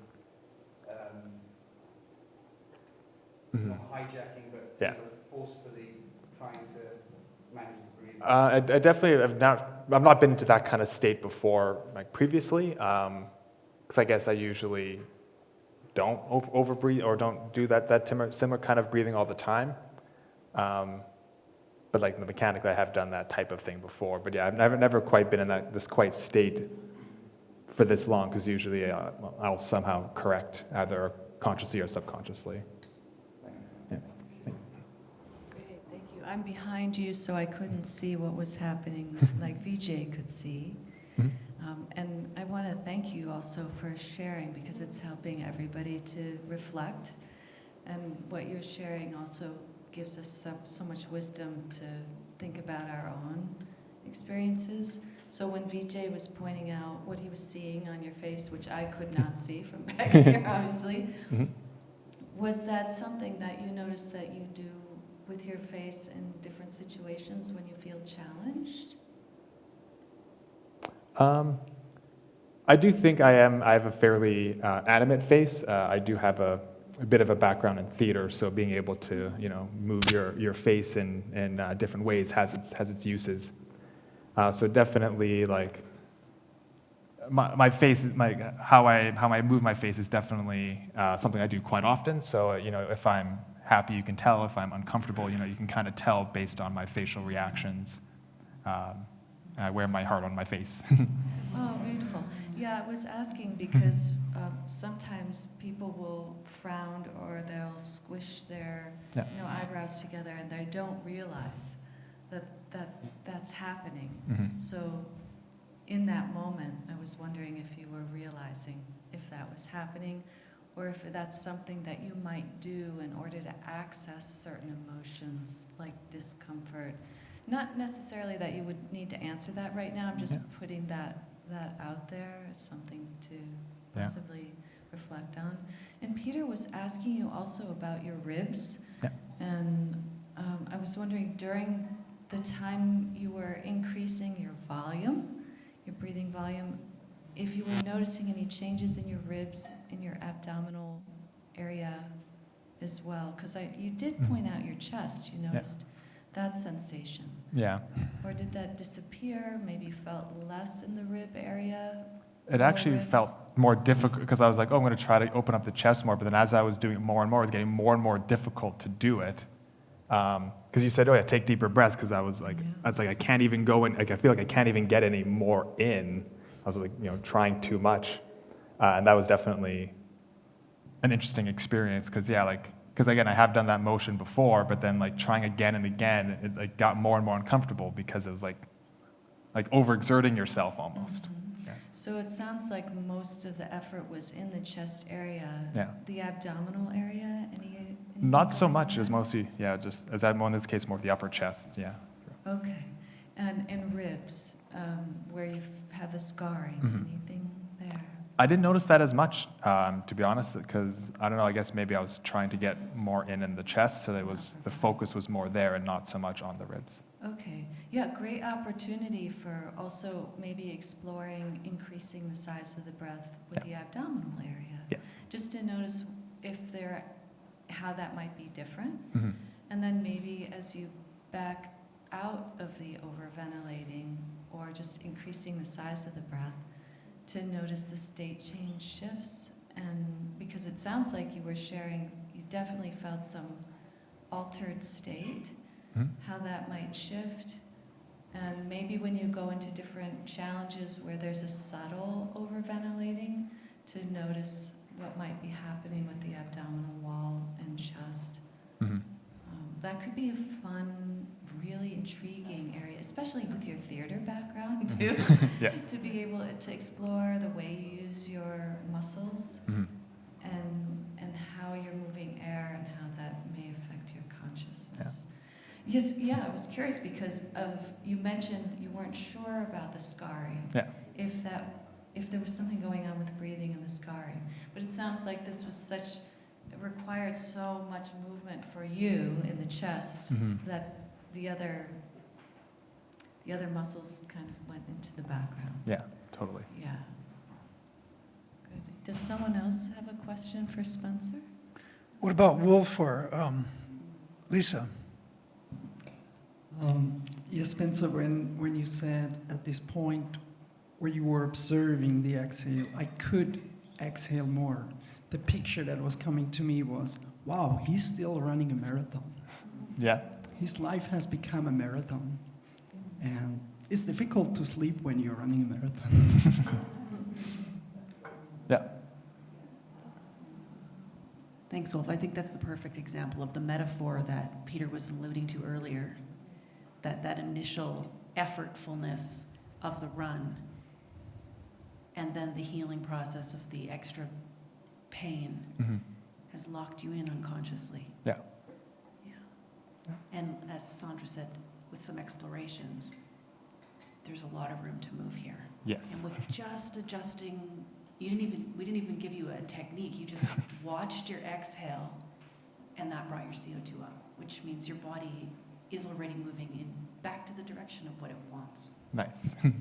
not hijacking, but Yeah. forcefully I definitely have not. I've not been into that kind of state before, like previously, because I guess I usually don't over breathe or don't do that similar kind of breathing all the time. But like mechanically, I have done that type of thing before. But yeah, I've never quite been in this quiet state for this long, because usually I'll somehow correct either consciously or subconsciously. Yeah. Great, thank you. I'm behind you, so I couldn't see what was happening like VJ could see. Mhm. And I want to thank you also for sharing, because it's helping everybody to reflect. And what you're sharing also gives us so much wisdom to think about our own experiences. So when VJ was pointing out what he was seeing on your face, which I could not see from back here, obviously, Mhm. was that something that you notice that you do with your face in different situations when you feel challenged? I do think I have a fairly animate face. I do have a bit of a background in theater, so being able to, move your face in different ways has its uses. So definitely, like my face, how I move my face is definitely something I do quite often. So if I'm happy, you can tell. If I'm uncomfortable, you can kind of tell based on my facial reactions. I wear my heart on my face. Oh, beautiful. Yeah, I was asking because sometimes people will frown or they'll squish their Yeah. eyebrows together, and they don't realize that's happening. Mhm. So in that moment, I was wondering if you were realizing if that was happening, or if that's something that you might do in order to access certain emotions like discomfort. Not necessarily that you would need to answer that right now. I'm just Yeah. putting that out there as something to possibly reflect on. And Peter was asking you also about your ribs. Yeah. And I was wondering, during the time you were increasing your volume, your breathing volume, if you were noticing any changes in your ribs, in your abdominal area as well. Because you did point out your chest. You noticed that sensation. Yeah. Or did that disappear? Maybe felt less in the rib area? It actually felt more difficult, because I was like, oh, I'm going to try to open up the chest more. But then as I was doing it more and more, it was getting more and more difficult to do it. Because you said, oh yeah, take deeper breaths. Because I was like, I can't even go in. Like I feel like I can't even get any more in. I was like, trying too much, and that was definitely an interesting experience. Because again, I have done that motion before, but then like trying again and again, it like got more and more uncomfortable, because it was like overexerting yourself almost. Mm-hmm. Yeah. So it sounds like most of the effort was in the chest area. Yeah. The abdominal area? Anything Not so going much on as there? mostly, just as I'm in this case, more the upper chest. Yeah. Okay. And in ribs, where you have the scarring, Mhm. anything there? I didn't notice that as much, to be honest, because I don't know. I guess maybe I was trying to get more in the chest, so the focus was more there and not so much on the ribs. Okay. Yeah, great opportunity for also maybe exploring increasing the size of the breath with the abdominal area. Yes. Just to notice how that might be different. Mm-hmm. And then maybe as you back out of the overventilating or just increasing the size of the breath, to notice the state change shifts. And because it sounds like you were sharing, you definitely felt some altered state, how that might shift. And maybe when you go into different challenges where there's a subtle overventilating, to notice what might be happening with the abdominal wall and chest. Mm-hmm. That could be a fun, really intriguing area, especially with your theater background too, Yeah. to be able to explore the way you use your muscles Mm-hmm. and how you're moving air and how that may affect your consciousness. Yes, yeah, I was curious because you mentioned you weren't sure about the scarring. Yeah. If there was something going on with breathing and the scarring, but it sounds like this was it required so much movement for you in the chest that the other muscles kind of went into the background. Yeah, totally. Yeah. Good. Does someone else have a question for Spencer? What about Wolf or Lisa? Yes, Spencer, when you said at this point where you were observing the exhale, I could exhale more. The picture that was coming to me was, wow, he's still running a marathon. Yeah. His life has become a marathon. And it's difficult to sleep when you're running a marathon. Yeah. Thanks, Wolf. I think that's the perfect example of the metaphor that Peter was alluding to earlier. That initial effortfulness of the run, and then the healing process of the extra pain has locked you in unconsciously. Yeah. Yeah. And as Sandra said, with some explorations, there's a lot of room to move here. Yes. And with just adjusting, we didn't even give you a technique. You just watched your exhale, and that brought your CO2 up, which means your body is already moving in back to the direction of what it wants. Nice. Anybody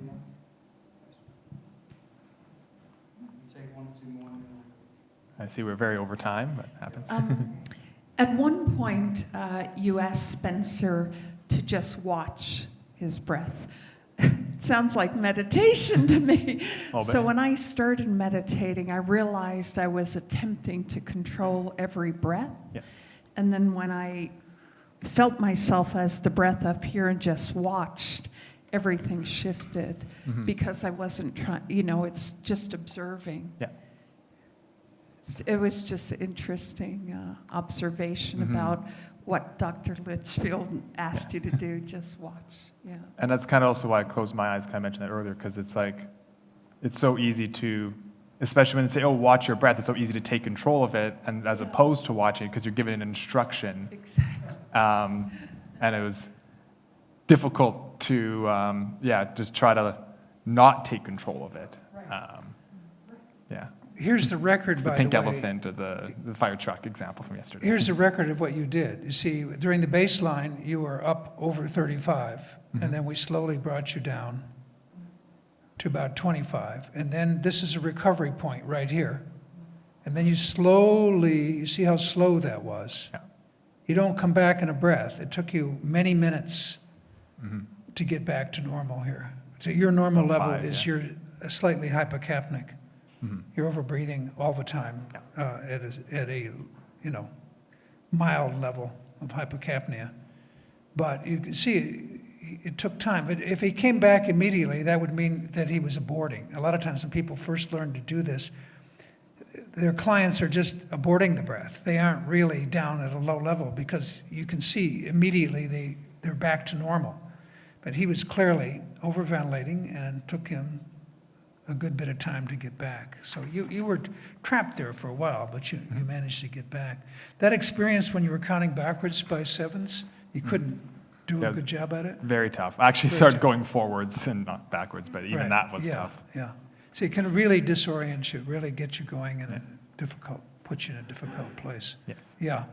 else? Take one or two more. I see we're very over time, but it happens. At one point, you asked Spencer to just watch his breath. It sounds like meditation to me. So when I started meditating, I realized I was attempting to control every breath. Yeah. And then when I felt myself as the breath up here and just watched, everything shifted because I wasn't trying, it's just observing. Yeah. It was just interesting observation about what Dr. Litchfield asked you to do, just watch. Yeah. And that's kind of also why I closed my eyes, kind of mentioned that earlier, because it's like, it's so easy to, especially when they say, oh, watch your breath, it's so easy to take control of it, and as opposed to watching it, because you're given an instruction. Exactly. And it was difficult to, just try to not take control of it. Yeah. Here's the record, by the way. The pink elephant or the fire truck example from yesterday. Here's the record of what you did. You see, during the baseline, you were up over 35, and then we slowly brought you down to about 25. And then this is a recovery point right here. And then you see how slow that was. Yeah. You don't come back in a breath. It took you many minutes to get back to normal here. So your normal level is you're slightly hypocapnic. You're overbreathing all the time at a mild level of hypocapnia. But you can see it took time. But if he came back immediately, that would mean that he was aborting. A lot of times when people first learn to do this, their clients are just aborting the breath. They aren't really down at a low level because you can see immediately they're back to normal. But he was clearly overventilating, and it took him a good bit of time to get back. So you were trapped there for a while, but you managed to get back. That experience when you were counting backwards by sevens, you couldn't do a good job at it? Very tough. I actually started going forwards and not backwards, but even that was tough. Yeah. So it can really disorient you, really get you going in put you in a difficult place. Yes. Yeah.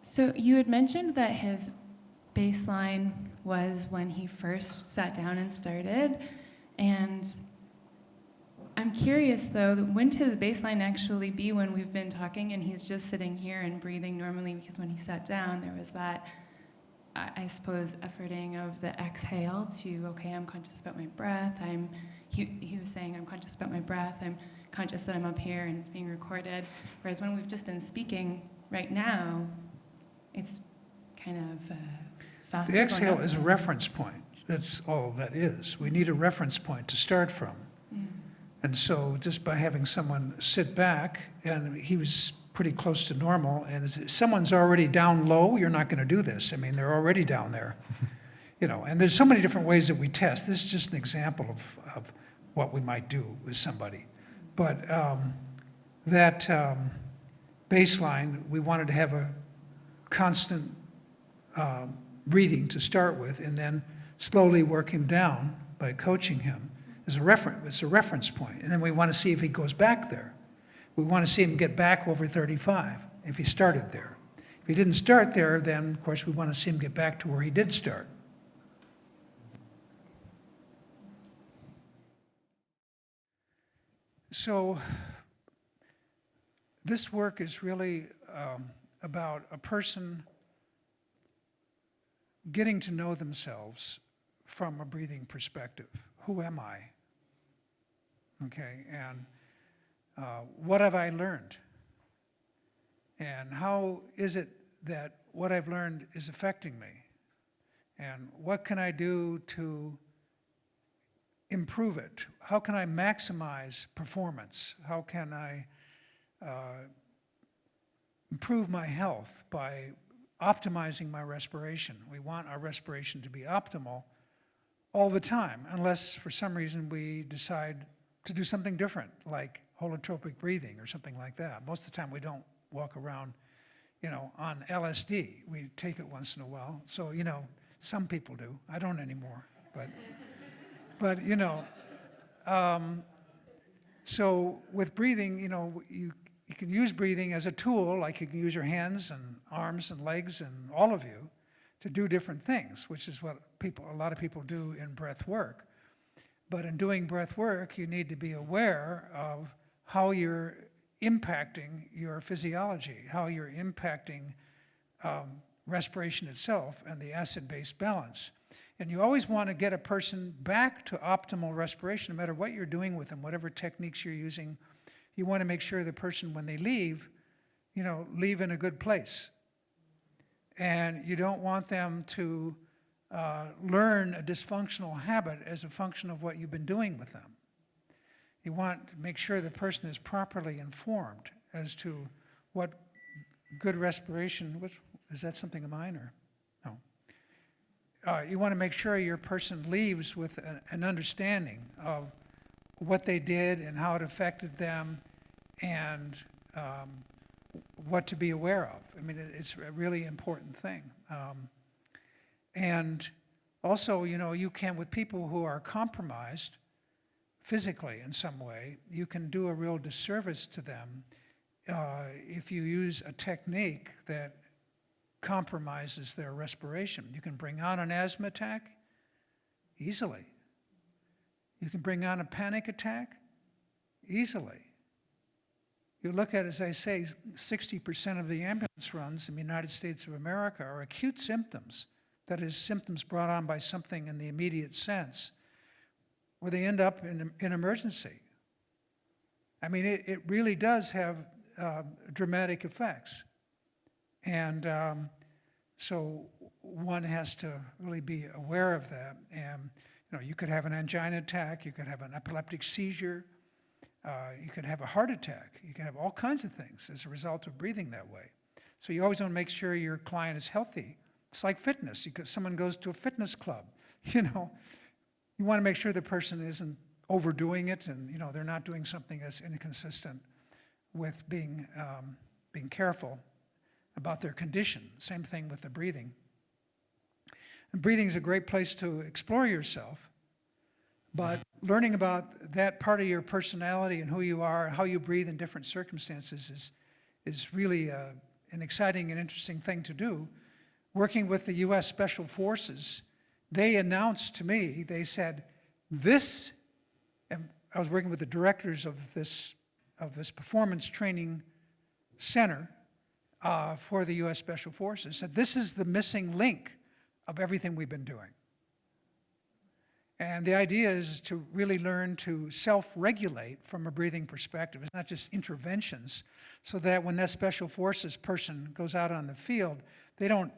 So you had mentioned that his baseline was when he first sat down and started, and I'm curious though, when his baseline actually be when we've been talking and he's just sitting here and breathing normally? Because when he sat down, there was that, I suppose, efforting of the exhale to, okay, I'm conscious about my breath. He was saying, I'm conscious about my breath. I'm conscious that I'm up here and it's being recorded. Whereas when we've just been speaking right now, it's kind of faster. The exhale is a reference point. That's all that is. We need a reference point to start from. And so just by having someone sit back, and he was pretty close to normal, and if someone's already down low, you're not going to do this. I mean, they're already down there. And there's so many different ways that we test. This is just an example of what we might do with somebody. But that baseline, we wanted to have a constant reading to start with, and then slowly work him down by coaching him. It's a reference point, and then we want to see if he goes back there. We want to see him get back over 35 if he started there. If he didn't start there, then of course we want to see him get back to where he did start. So this work is really about a person getting to know themselves from a breathing perspective. Who am I? Okay, and what have I learned? And how is it that what I've learned is affecting me? And what can I do to improve it? How can I maximize performance? How can I improve my health by optimizing my respiration? We want our respiration to be optimal all the time, unless for some reason we decide to do something different, like holotropic breathing or something like that. Most of the time we don't walk around, on LSD. We take it once in a while. So, some people do. I don't anymore. But so with breathing, you can use breathing as a tool, like you can use your hands and arms and legs and all of you to do different things, which is what a lot of people do in breath work. But in doing breath work, you need to be aware of how you're impacting your physiology, how you're impacting respiration itself and the acid-base balance. And you always want to get a person back to optimal respiration, no matter what you're doing with them, whatever techniques you're using. You want to make sure the person, when they leave, leave in a good place. And you don't want them to learn a dysfunctional habit as a function of what you've been doing with them. You want to make sure the person is properly informed as to what good respiration, is that something of mine or no? You want to make sure your person leaves with an understanding of what they did and how it affected them and what to be aware of. I mean, it's a really important thing. And also, you can, with people who are compromised physically in some way, you can do a real disservice to them if you use a technique that compromises their respiration. You can bring on an asthma attack easily. You can bring on a panic attack easily. You look at, as I say, 60% of the ambulance runs in the United States of America are acute symptoms. That is, symptoms brought on by something in the immediate sense, where they end up in emergency. I mean, it really does have dramatic effects. And so one has to really be aware of that. And you could have an angina attack, you could have an epileptic seizure, you could have a heart attack, you can have all kinds of things as a result of breathing that way. So you always want to make sure your client is healthy. It's like fitness. Someone goes to a fitness club, you want to make sure the person isn't overdoing it and they're not doing something that's inconsistent with being careful about their condition. Same thing with the breathing. And breathing is a great place to explore yourself, but learning about that part of your personality and who you are and how you breathe in different circumstances is really an exciting and interesting thing to do. Working with the U.S. Special Forces, they announced to me, they said, and I was working with the directors of this performance training center for the U.S. Special Forces, said this is the missing link of everything we've been doing. And the idea is to really learn to self-regulate from a breathing perspective. It's not just interventions, so that when that Special Forces person goes out on the field, they don't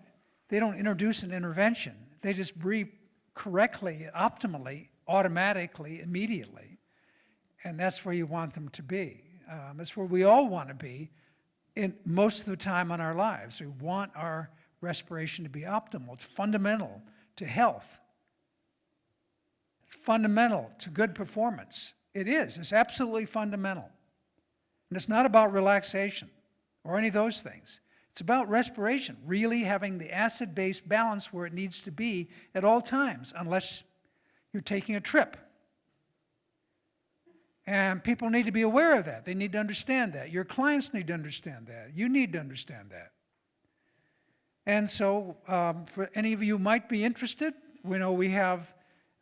introduce an intervention. They just breathe correctly, optimally, automatically, immediately. And that's where you want them to be. That's where we all want to be in most of the time in our lives. We want our respiration to be optimal. It's fundamental to health. It's fundamental to good performance. It is. It's absolutely fundamental. And it's not about relaxation or any of those things. It's about respiration, really having the acid-base balance where it needs to be at all times, unless you're taking a trip. And people need to be aware of that. They need to understand that. Your clients need to understand that. You need to understand that. And so, for any of you who might be interested, we know we have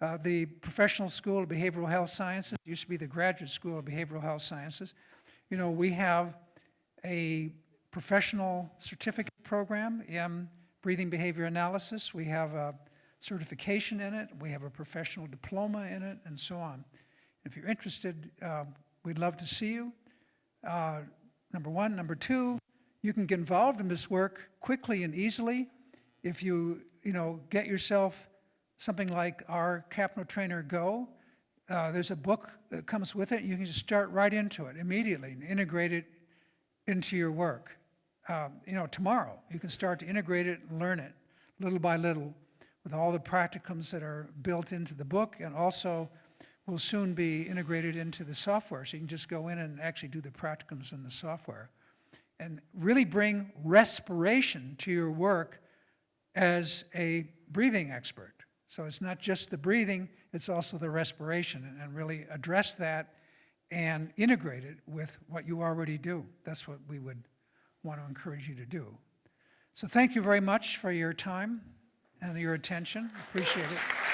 The Professional School of Behavioral Health Sciences, used to be the Graduate School of Behavioral Health Sciences. You know, we have a professional certificate program in breathing behavior analysis. We have a certification in it. We have a professional diploma in it, and so on. If you're interested, we'd love to see you. Number one. Number two, you can get involved in this work quickly and easily if you get yourself something like our Capno Trainer Go. There's a book that comes with it. You can just start right into it immediately and integrate it into your work. Tomorrow you can start to integrate it and learn it little by little with all the practicums that are built into the book, and also will soon be integrated into the software. So you can just go in and actually do the practicums in the software and really bring respiration to your work as a breathing expert. So it's not just the breathing, it's also the respiration, and really address that and integrate it with what you already do. That's what we would want to encourage you to do. So thank you very much for your time and your attention. Appreciate it.